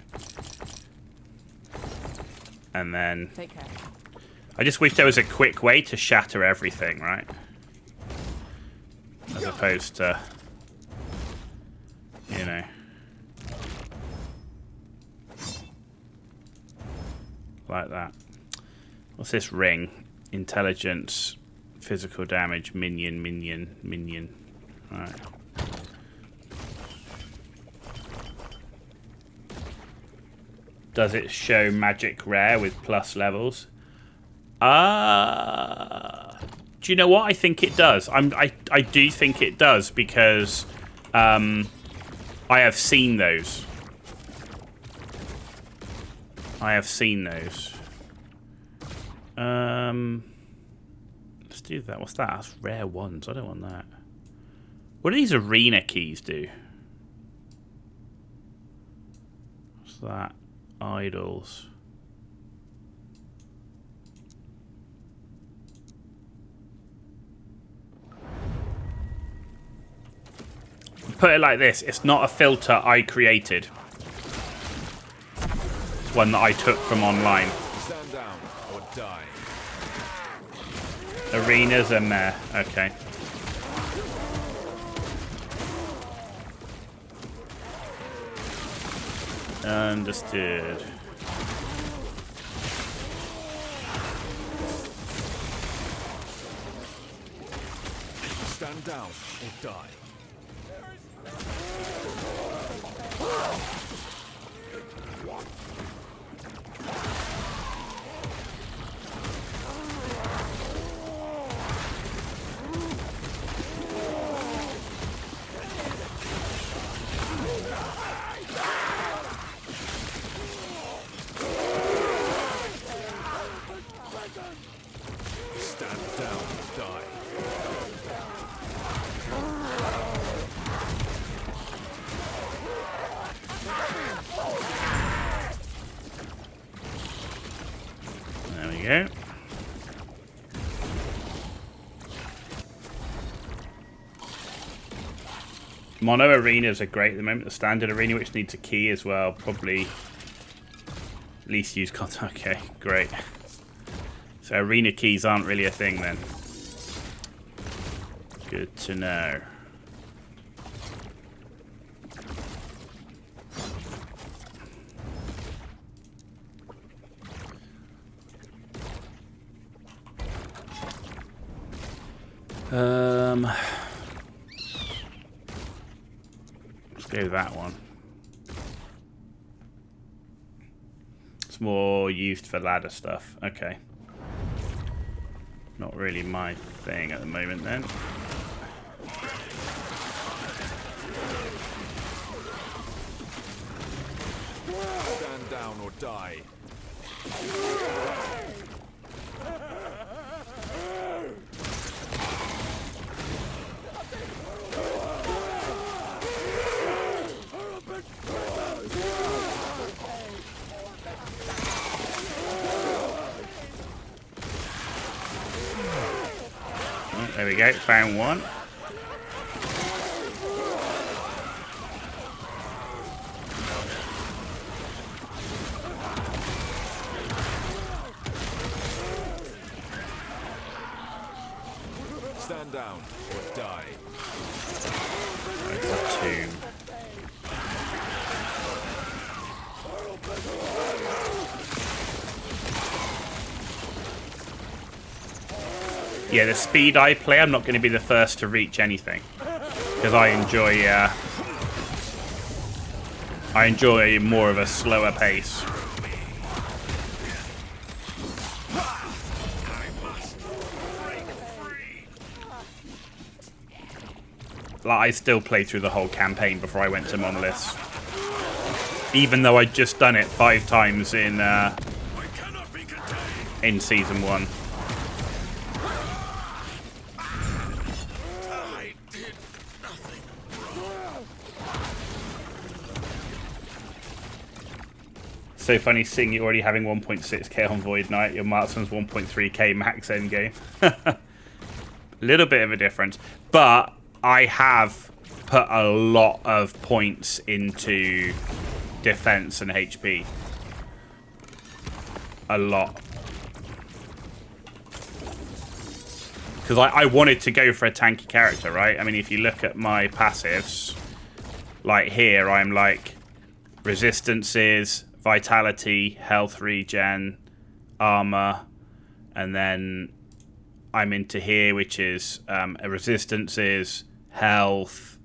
And then... Take care. I just wish there was a quick way to shatter everything, right? As opposed to... You know... Like that. What's this ring? Intelligence... Physical damage, minion. Alright. Does it show magic rare with plus levels? Do you know what? I think it does. I do think it does because I have seen those. Let's do that. What's that? That's rare ones. I don't want that. What do these arena keys do? What's that? Idols. Put it like this. It's not a filter I created. It's one that I took from online. Stand down or die. Arenas are meh. Okay. Understood. down or die. Stand down or die. There we go. Mono arenas are great at the moment. The standard arena, which needs a key as well, probably least used content. Okay, great. So arena keys aren't really a thing then. Good to know. Let's go with that one. It's more used for ladder stuff. Okay. Not really my thing at the moment then. Stand down or die. Oh, there we go, found one. Stand down or die. There's a tomb. Yeah, the speed I play, I'm not going to be the first to reach anything because I enjoy more of a slower pace. Like, I still play through the whole campaign before I went to Monoliths, even though I'd just done it 5 times in season 1. So funny seeing you already having 1.6k on Void Knight, your marksman's 1.3k max endgame. A little bit of a difference, but I have put a lot of points into defense and HP. A lot. Because I wanted to go for a tanky character, right? I mean, if you look at my passives, like here, I'm like resistances, vitality, health regen, armor, and then I'm into here, which is resistances, health,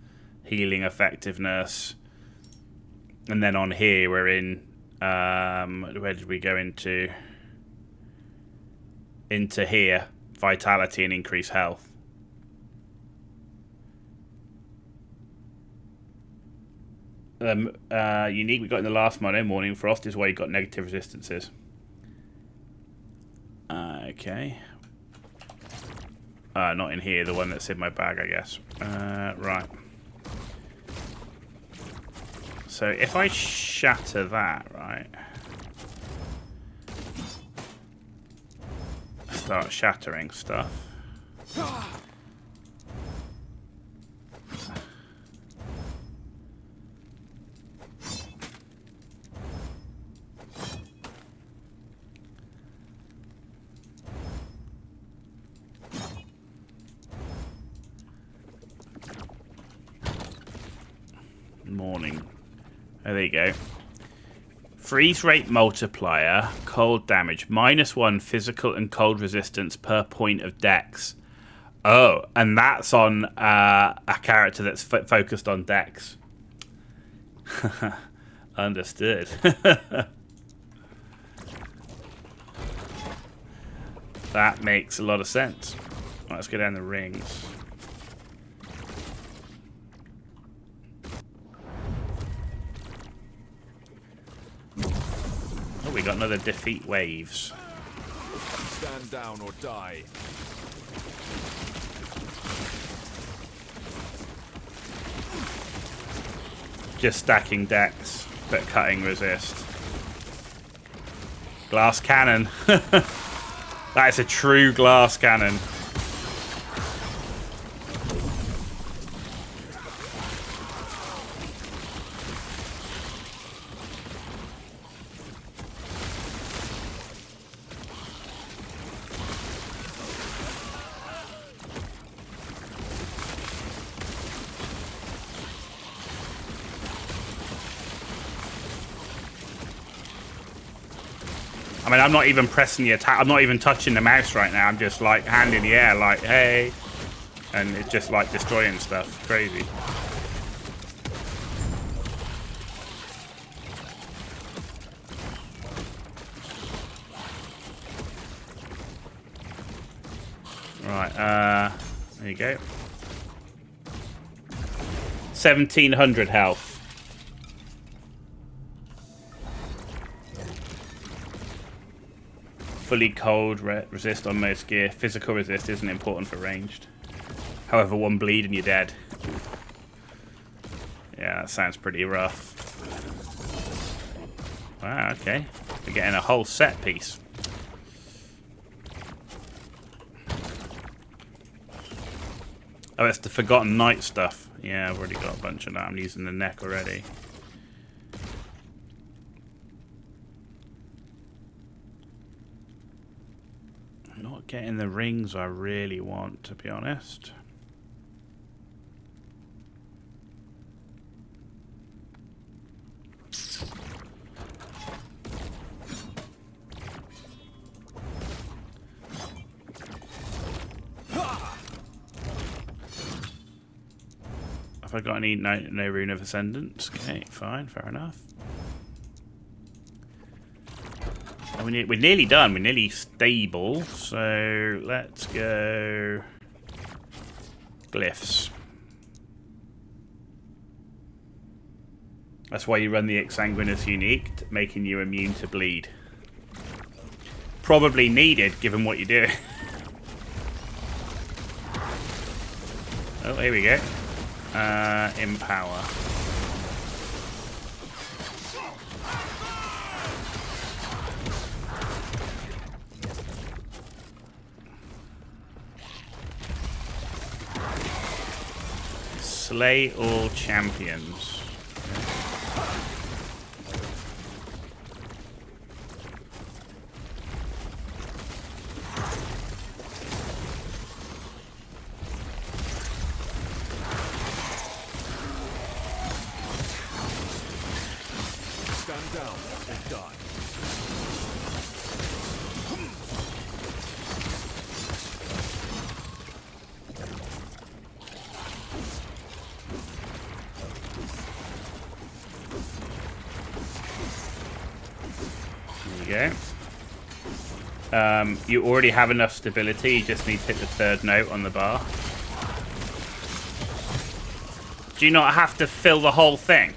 healing effectiveness, and then on here we're in where did we go into? Into here, vitality and increased health. Unique we got in the last mono, Morning Frost, is why you got negative resistances. Okay. Not in here, the one that's in my bag, I guess. Right. So if I shatter that, right? Start shattering stuff. Morning. Oh, there you go. Freeze rate multiplier, cold damage, -1 physical and cold resistance per point of dex. Oh, and that's on a character that's focused on Dex. Understood. That makes a lot of sense. Right, let's go down the rings. Oh, we got another defeat waves. Stand down or die. Just stacking decks, but cutting resist. Glass cannon. That is a true glass cannon. I mean, I'm not even pressing the attack. I'm not even touching the mouse right now. I'm just like hand in the air, like, hey. And it's just like destroying stuff. Crazy. Right, there you go. 1700 health. Fully cold resist on most gear. Physical resist isn't important for ranged. However, one bleed and you're dead. Yeah, that sounds pretty rough. Wow, okay. We're getting a whole set piece. Oh, it's the Forgotten Knight stuff. Yeah, I've already got a bunch of that. I'm using the neck already. Not getting the rings I really want, to be honest. Have I got any no rune of ascendance? Okay, fine, fair enough. We're nearly done. We're nearly stable. So let's go glyphs. That's why you run the Exsanguinous Unique, making you immune to bleed. Probably needed, given what you're doing. Oh, here we go. Empower. Slay all champions. Stand down or die. There you go. You already have enough stability, you just need to hit the third note on the bar. Do you not have to fill the whole thing?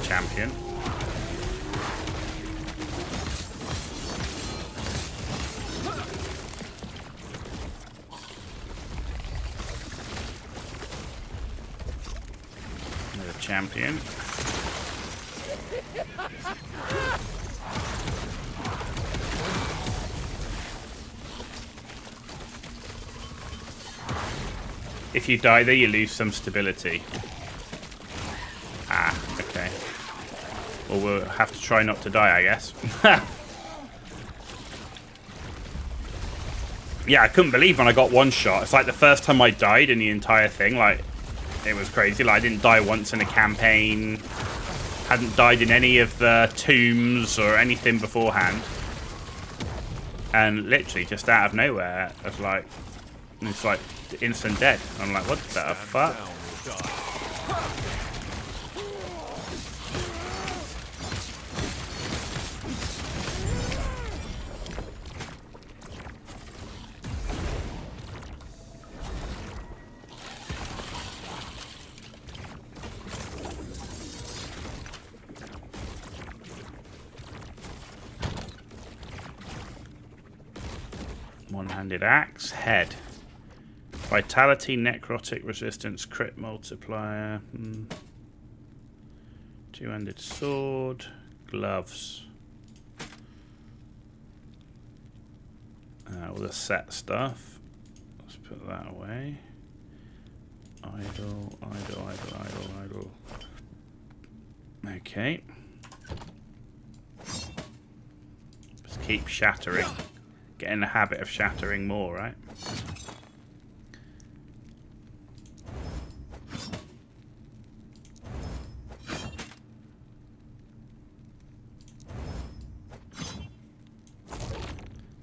Champion. Another champion. If you die there, you lose some stability. Ah, okay. Well, we'll have to try not to die, I guess. Yeah, I couldn't believe when I got one shot. It's like the first time I died in the entire thing. Like, it was crazy. Like, I didn't die once in a campaign. Hadn't died in any of the tombs or anything beforehand. And literally, just out of nowhere, it's like instant dead. I'm like, what the fuck? Down or die. One-handed axe, head. Vitality, necrotic resistance, crit multiplier. Two-handed sword, gloves. All the set stuff. Let's put that away. Idle, idle, idle, idle, idle. Okay. Just keep shattering. Get in the habit of shattering more, right?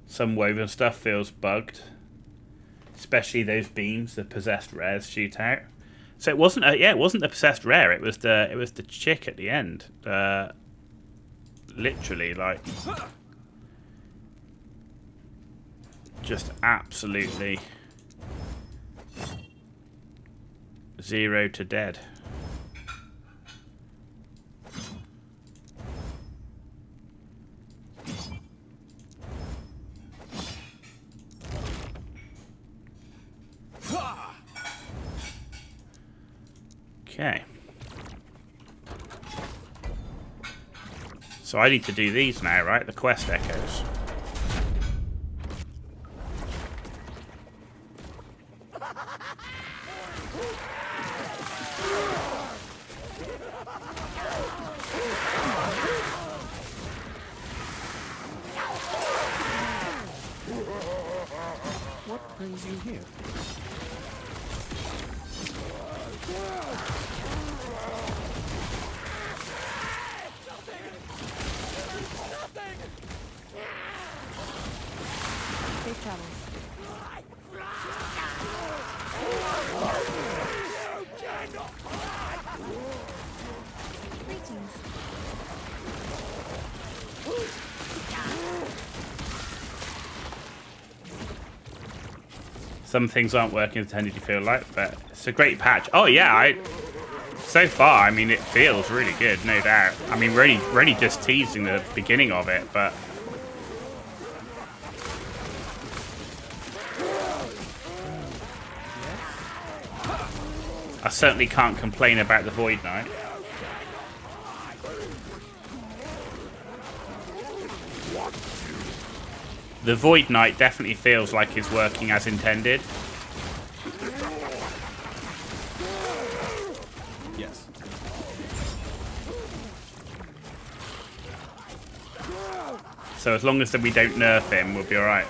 Some woven stuff feels bugged, especially those beams the possessed rares shoot out. So it wasn't it wasn't the possessed rare. It was the chick at the end. Literally, like, just absolutely 0 to dead. Okay. So I need to do these now, right? The quest echoes. What brings you here? Safe travels. Greetings. Some things aren't working as intended, you feel like, but it's a great patch. Oh yeah, so far, I mean, it feels really good, no doubt. I mean, we're only just teasing the beginning of it, but I certainly can't complain about the Void Knight. The Void Knight definitely feels like it's working as intended. Yes. So as long as we don't nerf him, we'll be alright.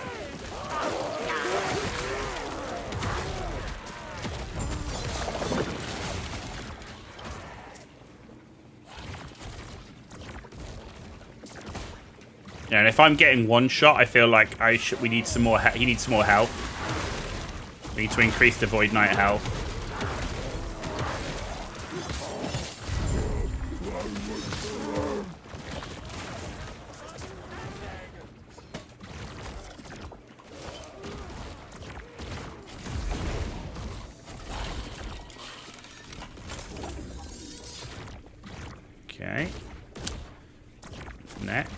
Yeah, and if I'm getting one shot, I feel like we need some more. He needs some more health. We need to increase the Void Knight health. Okay. Next.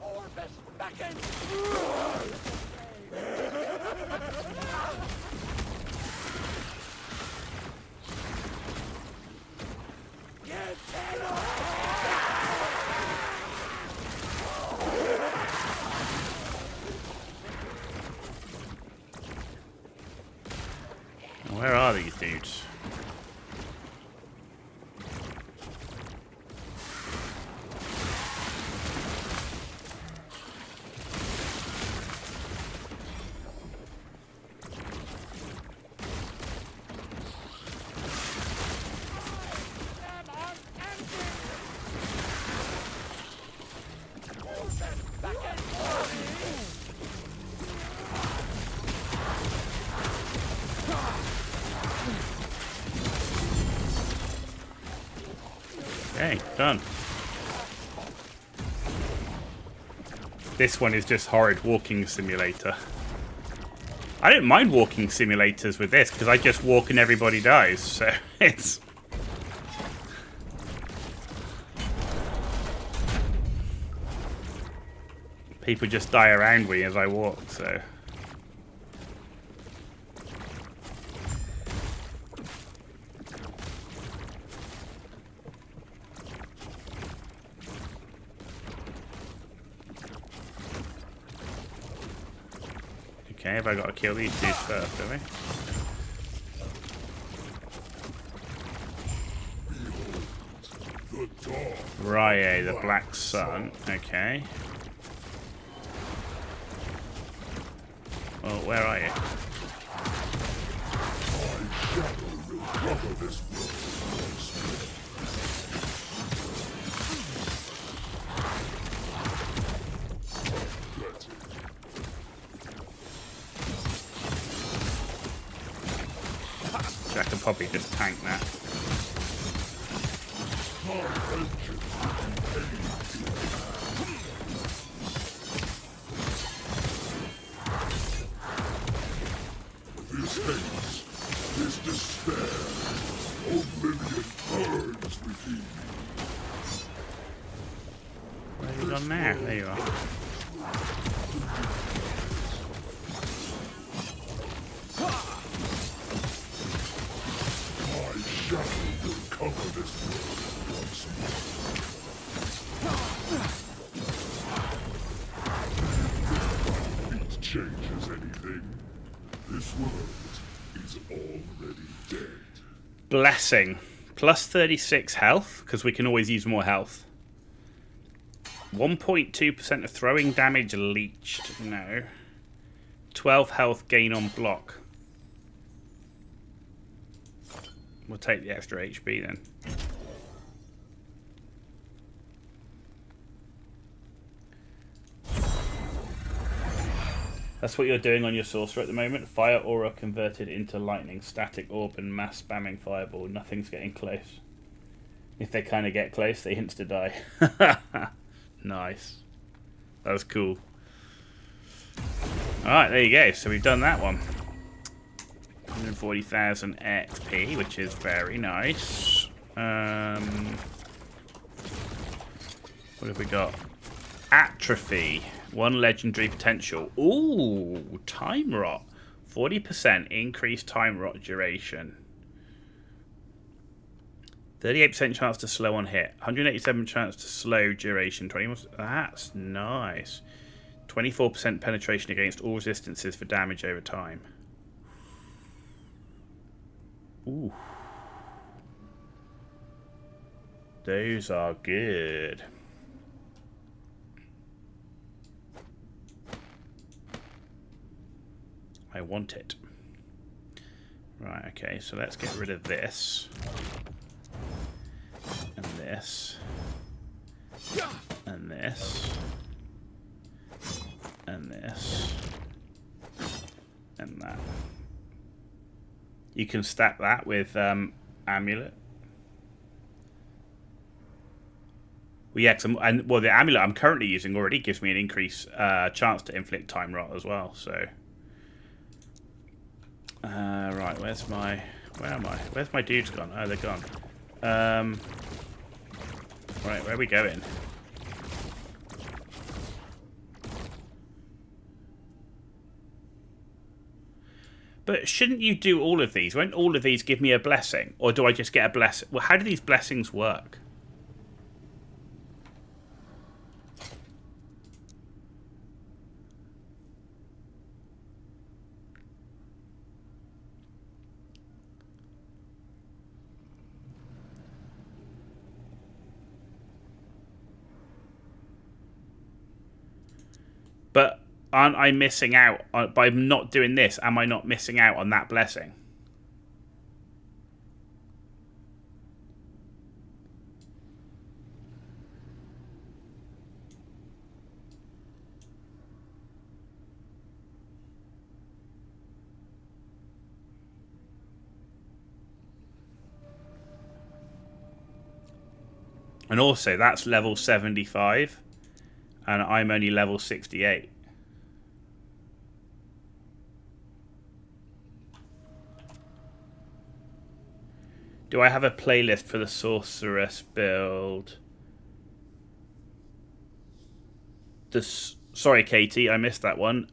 Orbis beckons! Where are these dudes? Okay, done. This one is just horrid walking simulator. I don't mind walking simulators with this because I just walk and everybody dies, so it's... People just die around me as I walk, so... Okay, have I got to kill these dudes first, have we? Rye, the Black Sun. Okay. Well, where are you? I could probably just tank that. This haste, this despair, oblivion burns within me. Where have you gone now? There you are. My shadow will cover this world once more. It changes anything. This world is already dead. Blessing. Plus 36 health, because we can always use more health. 1.2% of throwing damage leached. No. 12 health gain on block. We'll take the extra HP then. That's what you're doing on your sorcerer at the moment. Fire aura converted into lightning, static orb, and mass spamming fireball. Nothing's getting close. If they kind of get close, they insta die. Nice. That was cool. Alright, there you go. So we've done that one. 140,000 XP, which is very nice. What have we got? Atrophy. 1 legendary potential. Ooh, time rot. 40% increased time rot duration. 38% chance to slow on hit. 187 chance to slow duration. 21. That's nice. 24% penetration against all resistances for damage over time. Ooh. Those are good. I want it. Right, okay, so let's get rid of this. And this. And this. And this. And that. You can stack that with amulet. Well, yeah, well, the amulet I'm currently using already gives me an increased chance to inflict time rot as well. So, right, where's Where am I? Where's my dudes gone? Oh, they're gone. Right, where are we going? But shouldn't you do all of these? Won't all of these give me a blessing? Or do I just get a blessing? Well, how do these blessings work? But aren't I missing out by not doing this? Am I not missing out on that blessing? And also, that's level 75, and I'm only level 68. Do I have a playlist for the Sorceress build? Sorry, Katie, I missed that one.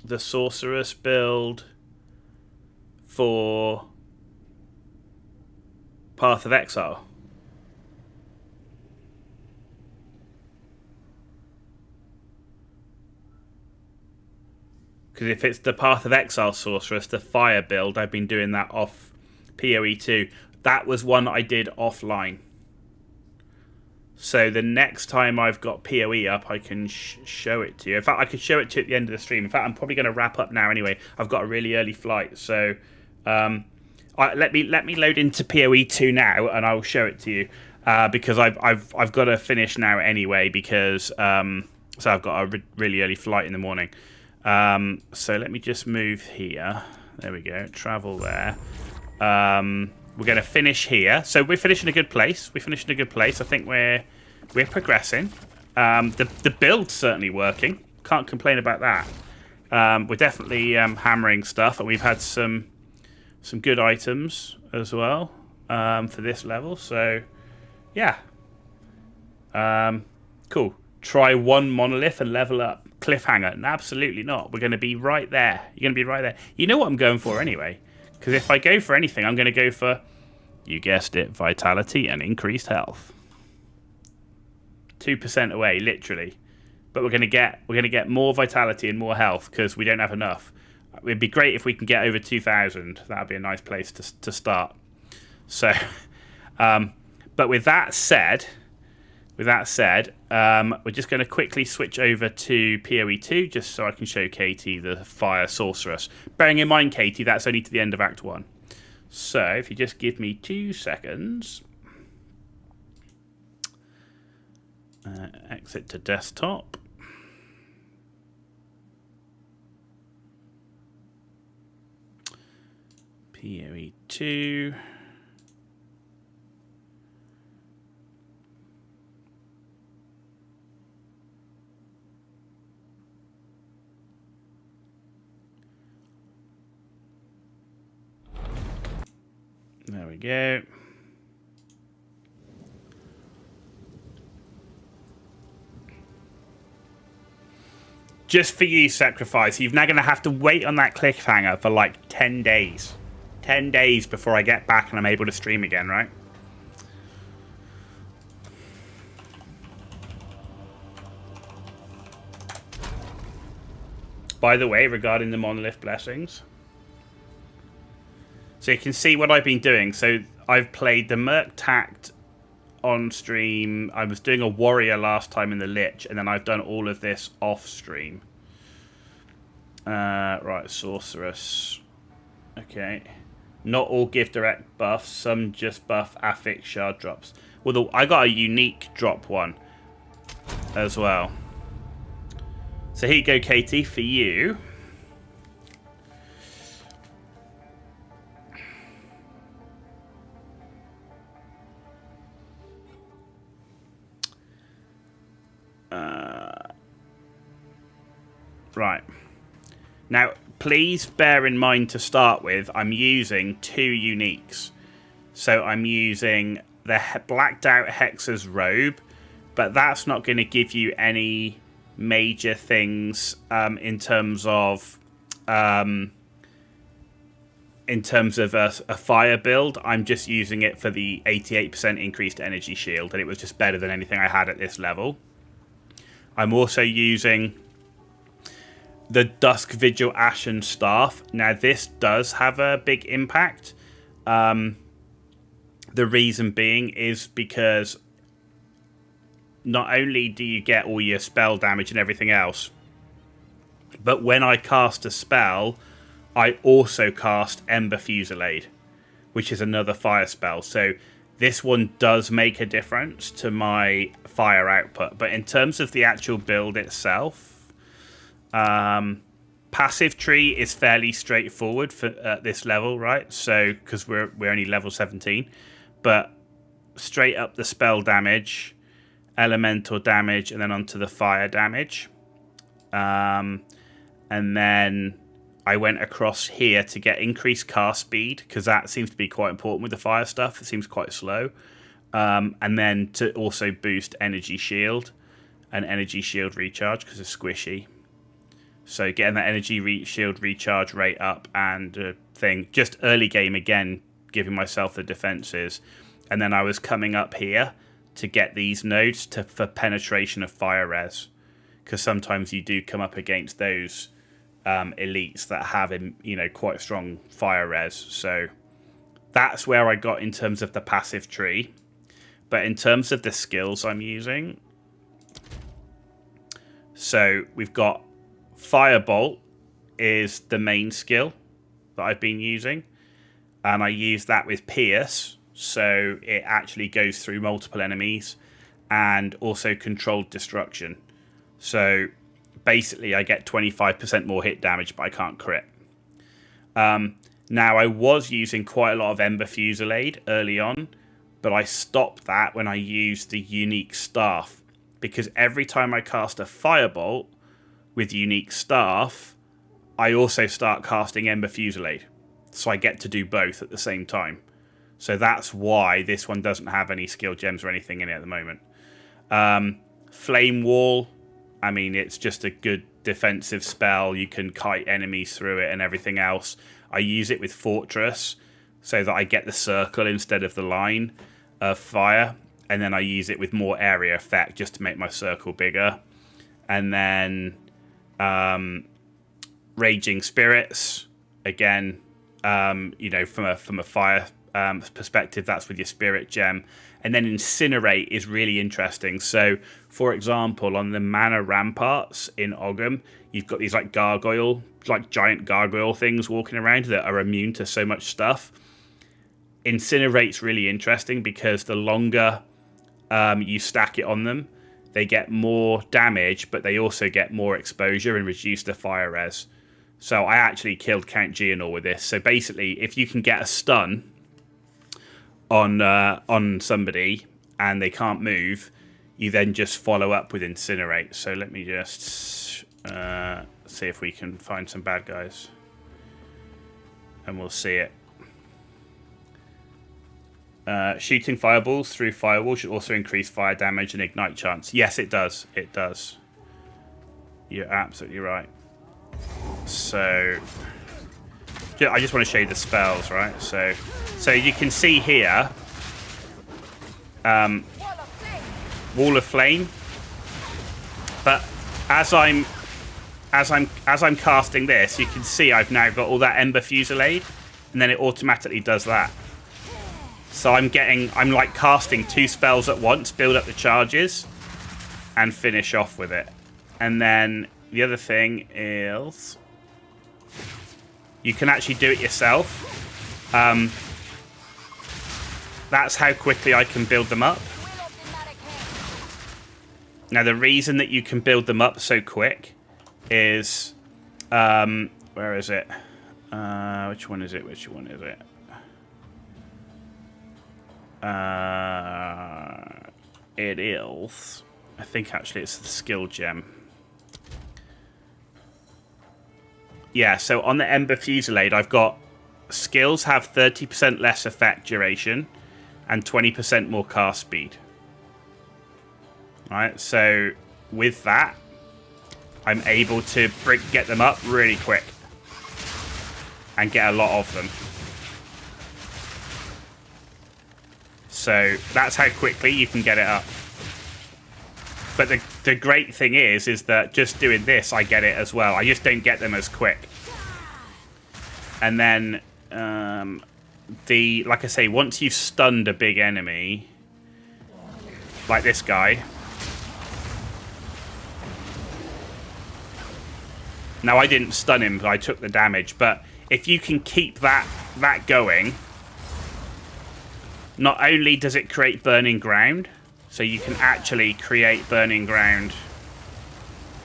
The Sorceress build for Path of Exile. Because if it's the Path of Exile Sorceress, the Fire build, I've been doing that off PoE 2. That was one I did offline. So the next time I've got PoE up, I can show it to you. In fact, I could show it to you at the end of the stream. In fact, I'm probably going to wrap up now anyway. I've got a really early flight. So let me load into PoE 2 now, and I'll show it to you. Because I've got to finish now anyway, because so I've got a really early flight in the morning. So let me just move here. There we go. Travel there. We're going to finish here. So we're finishing a good place. I think we're progressing. The build's certainly working. Can't complain about that. We're definitely hammering stuff, and we've had some good items as well for this level. So yeah, cool. Try one monolith and level up. Cliffhanger? No, absolutely not. We're going to be right there. You're going to be right there. You know what I'm going for anyway. Because if I go for anything, I'm going to go for, you guessed it, vitality and increased health. 2% away, literally. But we're going to get more vitality and more health because we don't have enough. It'd be great if we can get over 2,000. That'd be a nice place to start. So, but with that said, we're just going to quickly switch over to PoE 2 just so I can show Katie the Fire Sorceress. Bearing in mind, Katie, that's only to the end of Act 1. So, if you just give me 2 seconds. Exit to desktop. PoE 2. There we go. Just for you, Sacrifice. You're now going to have to wait on that cliffhanger for like 10 days. 10 days before I get back and I'm able to stream again, right? By the way, regarding the Monolith blessings. So you can see what I've been doing. So I've played the Merc Tact on stream. I was doing a Warrior last time in the Lich. And then I've done all of this off stream. Right, Sorceress. Okay. Not all give direct buffs. Some just buff affix shard drops. Well, I got a unique drop one as well. So here you go, Katie, for you. Right. Now, please bear in mind to start with, I'm using 2 uniques. So I'm using the blacked out Hexer's robe, but that's not going to give you any major things in terms of a fire build. I'm just using it for the 88% increased energy shield, and it was just better than anything I had at this level. I'm also using the Dusk Vigil Ashen Staff. Now, this does have a big impact. The reason being is because not only do you get all your spell damage and everything else, but when I cast a spell, I also cast Ember Fusillade, which is another fire spell. So this one does make a difference to my fire output. But in terms of the actual build itself, passive tree is fairly straightforward for at this level, right? So because we're only level 17, but straight up the spell damage, elemental damage, and then onto the fire damage. And then I went across here to get increased cast speed, because that seems to be quite important with the fire stuff. It seems quite slow. And then to also boost energy shield and energy shield recharge, because it's squishy. So getting that energy shield recharge rate up and thing. Just early game again, giving myself the defenses. And then I was coming up here to get these nodes for penetration of fire res. Because sometimes you do come up against those elites that have, quite strong fire res. So that's where I got in terms of the passive tree. But in terms of the skills I'm using, so we've got Firebolt is the main skill that I've been using, and I use that with Pierce, so it actually goes through multiple enemies, and also Controlled Destruction. So basically I get 25% more hit damage, but I can't crit. Now, I was using quite a lot of Ember Fusillade early on, but I stopped that when I used the unique staff, because every time I cast a Firebolt with unique staff, I also start casting Ember Fusillade. So I get to do both at the same time. So that's why this one doesn't have any skill gems or anything in it at the moment. Flame Wall, I mean, it's just a good defensive spell. You can kite enemies through it and everything else. I use it with Fortress so that I get the circle instead of the line of fire. And then I use it with more area effect just to make my circle bigger. And then Raging Spirits, again, from a fire perspective, that's with your Spirit Gem. And then Incinerate is really interesting. So, for example, on the Mana Ramparts in Ogham, you've got these giant gargoyle things walking around that are immune to so much stuff. Incinerate's really interesting because the longer you stack it on them, they get more damage, but they also get more exposure and reduce the fire res. So I actually killed Count Geonor with this. So basically, if you can get a stun on somebody and they can't move, you then just follow up with Incinerate. So let me just see if we can find some bad guys. And we'll see it. Shooting fireballs through firewall should also increase fire damage and ignite chance. Yes, it does. It does. You're absolutely right. So, I just want to show you the spells, right? So you can see here, Wall of Flame. But as I'm casting this, you can see I've now got all that Ember Fusillade, and then it automatically does that. So I'm like casting 2 spells at once, build up the charges, and finish off with it. And then the other thing is you can actually do it yourself. That's how quickly I can build them up. Now, the reason that you can build them up so quick is... where is it? Which one is it? It is... I think actually it's the skill gem. Yeah, so on the Ember Fusillade, I've got skills have 30% less effect duration and 20% more cast speed. Alright, so with that, I'm able to get them up really quick and get a lot of them. So that's how quickly you can get it up. But the great thing is that just doing this, I get it as well. I just don't get them as quick. And then, like I say, once you've stunned a big enemy, like this guy. Now, I didn't stun him, but I took the damage. But if you can keep that going, not only does it create burning ground, so you can actually create burning ground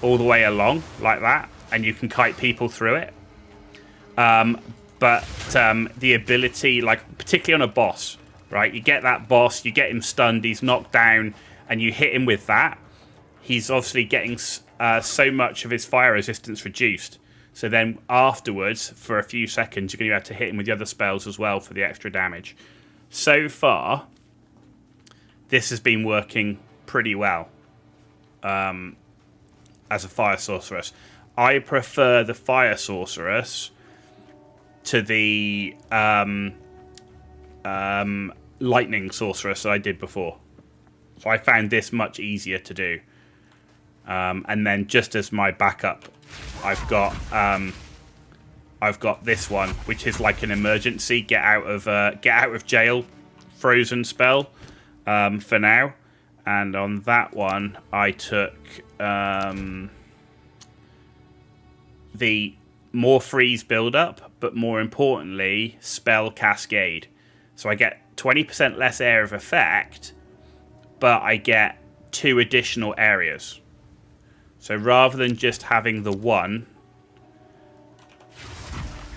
all the way along like that, and you can kite people through it. But the ability, like particularly on a boss, right? You get that boss, you get him stunned, he's knocked down, and you hit him with that. He's obviously getting so much of his fire resistance reduced. So then afterwards, for a few seconds, you're going to have to hit him with the other spells as well for the extra damage. So far, this has been working pretty well as a Fire Sorceress. I prefer the Fire Sorceress to the Lightning Sorceress that I did before. So I found this much easier to do. And then just as my backup, I've got this one, which is like an emergency get out of jail frozen spell for now. And on that one, I took the more freeze build up, but more importantly, spell cascade. So I get 20% less area of effect, but I get 2 additional areas. So rather than just having the one,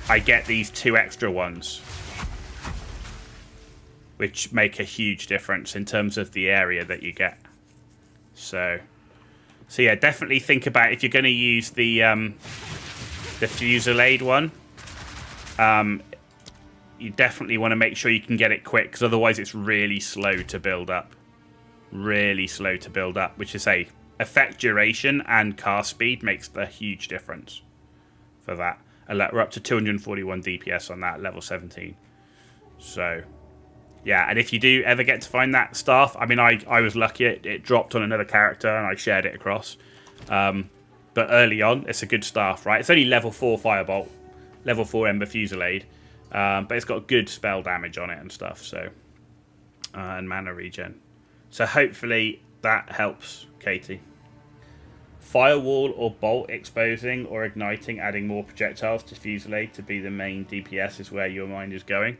I get these 2 extra ones, which make a huge difference in terms of the area that you get. So yeah, definitely think about if you're going to use the Fusillade one. You definitely want to make sure you can get it quick, because otherwise it's really slow to build up. Really slow to build up, which is effect duration and cast speed makes a huge difference for that. We're up to 241 DPS on that, level 17. So, yeah, and if you do ever get to find that staff, I mean, I was lucky, it dropped on another character and I shared it across. But early on, it's a good staff, right? It's only level 4 Firebolt, level 4 Ember Fusillade, but it's got good spell damage on it and stuff, so, and mana regen. So hopefully that helps, Katie. Firewall or bolt exposing or igniting, adding more projectiles to Fusillade to be the main DPS is where your mind is going.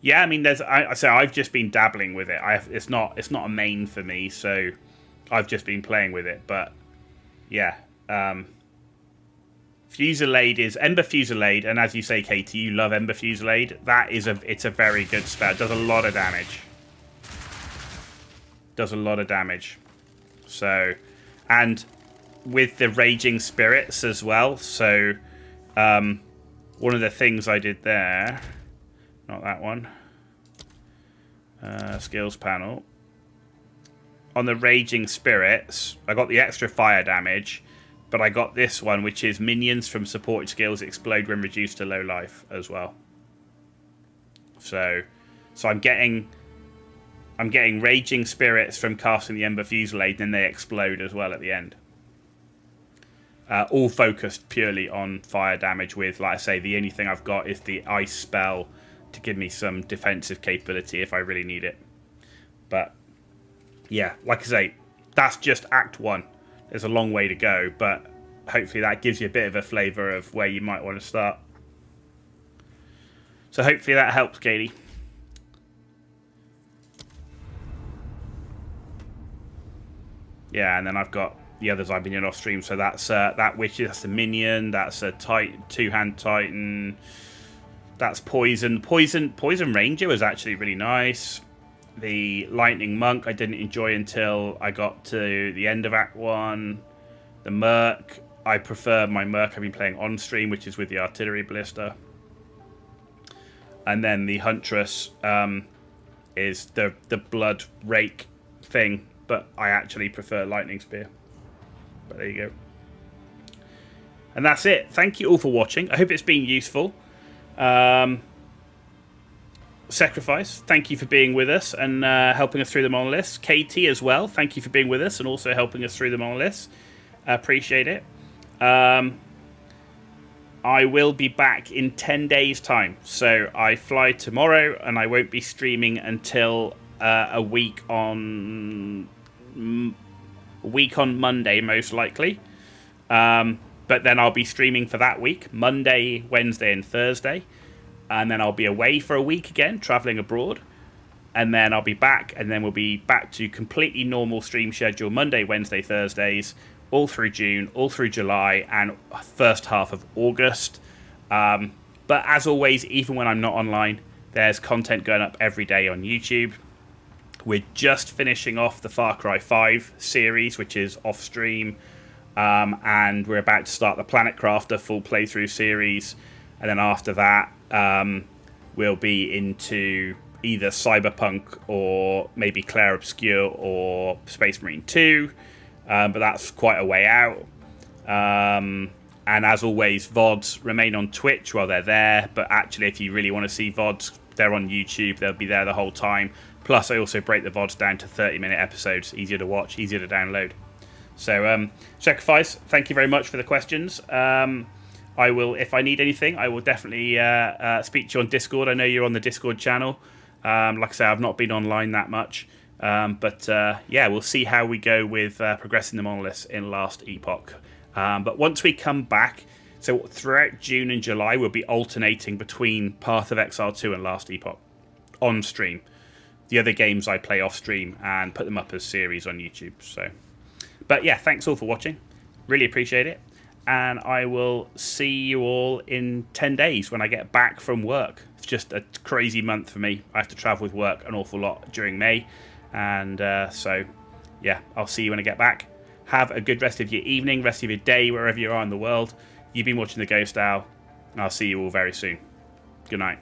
Yeah, I mean, I've just been dabbling with it. It's not a main for me, so I've just been playing with it. But yeah, Fusillade is Ember Fusillade, and as you say, Katie, you love Ember Fusillade. It's a very good spell. It does a lot of damage. Does a lot of damage. So, and with the Raging Spirits as well. So, one of the things I did there, not that one, skills panel. On the Raging Spirits, I got the extra fire damage, but I got this one, which is minions from supported skills explode when reduced to low life as well. So I'm getting Raging Spirits from casting the Ember Fusillade, then they explode as well at the end. All focused purely on fire damage with, like I say, the only thing I've got is the ice spell to give me some defensive capability if I really need it. But, yeah, like I say, that's just Act 1. There's a long way to go, but hopefully that gives you a bit of a flavour of where you might want to start. So hopefully that helps, Katie. Yeah, and then I've got the others I've been in off stream. So that's that witch, that's a minion, that's a two-hand titan, that's poison. Poison ranger was actually really nice. The lightning monk I didn't enjoy until I got to the end of Act 1. The merc, I prefer my Merc I've been playing on stream, which is with the Artillery Ballista. And then the Huntress is the Blood Rake thing, but I actually prefer Lightning Spear. But there you go. And that's it. Thank you all for watching. I hope it's been useful. Sacrifice, thank you for being with us and helping us through the Monoliths. Katie as well, thank you for being with us and also helping us through the Monoliths. I appreciate it. I will be back in 10 days' time. So I fly tomorrow and I won't be streaming until a week on Monday, most likely. But then I'll be streaming for that week, Monday, Wednesday, and Thursday. And then I'll be away for a week again, traveling abroad. And then I'll be back, and then we'll be back to completely normal stream schedule, Monday, Wednesday, Thursdays, all through June, all through July, and first half of August. But as always, even when I'm not online, there's content going up every day on YouTube. We're just finishing off the Far Cry 5 series, which is off stream. And we're about to start the Planet Crafter full playthrough series. And then after that, we'll be into either Cyberpunk or maybe Clair Obscur or Space Marine 2. But that's quite a way out. And as always, VODs remain on Twitch while they're there. But actually, if you really want to see VODs, they're on YouTube. They'll be there the whole time. Plus, I also break the VODs down to 30-minute episodes. Easier to watch, easier to download. So, Sacrifice, thank you very much for the questions. I will, if I need anything, I will definitely speak to you on Discord. I know you're on the Discord channel. Like I say, I've not been online that much. But yeah, we'll see how we go with progressing the Monoliths in Last Epoch. But once we come back, so throughout June and July, we'll be alternating between Path of Exile 2 and Last Epoch on stream. The other games I play off stream and put them up as series on YouTube. So, but yeah, thanks all for watching. Really appreciate it. And I will see you all in 10 days when I get back from work. It's just a crazy month for me. I have to travel with work an awful lot during May. And so, yeah, I'll see you when I get back. Have a good rest of your evening, rest of your day, wherever you are in the world. You've been watching The Ghost Owl, and I'll see you all very soon. Good night.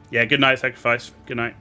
Yeah, good night, Sacrifice. Good night.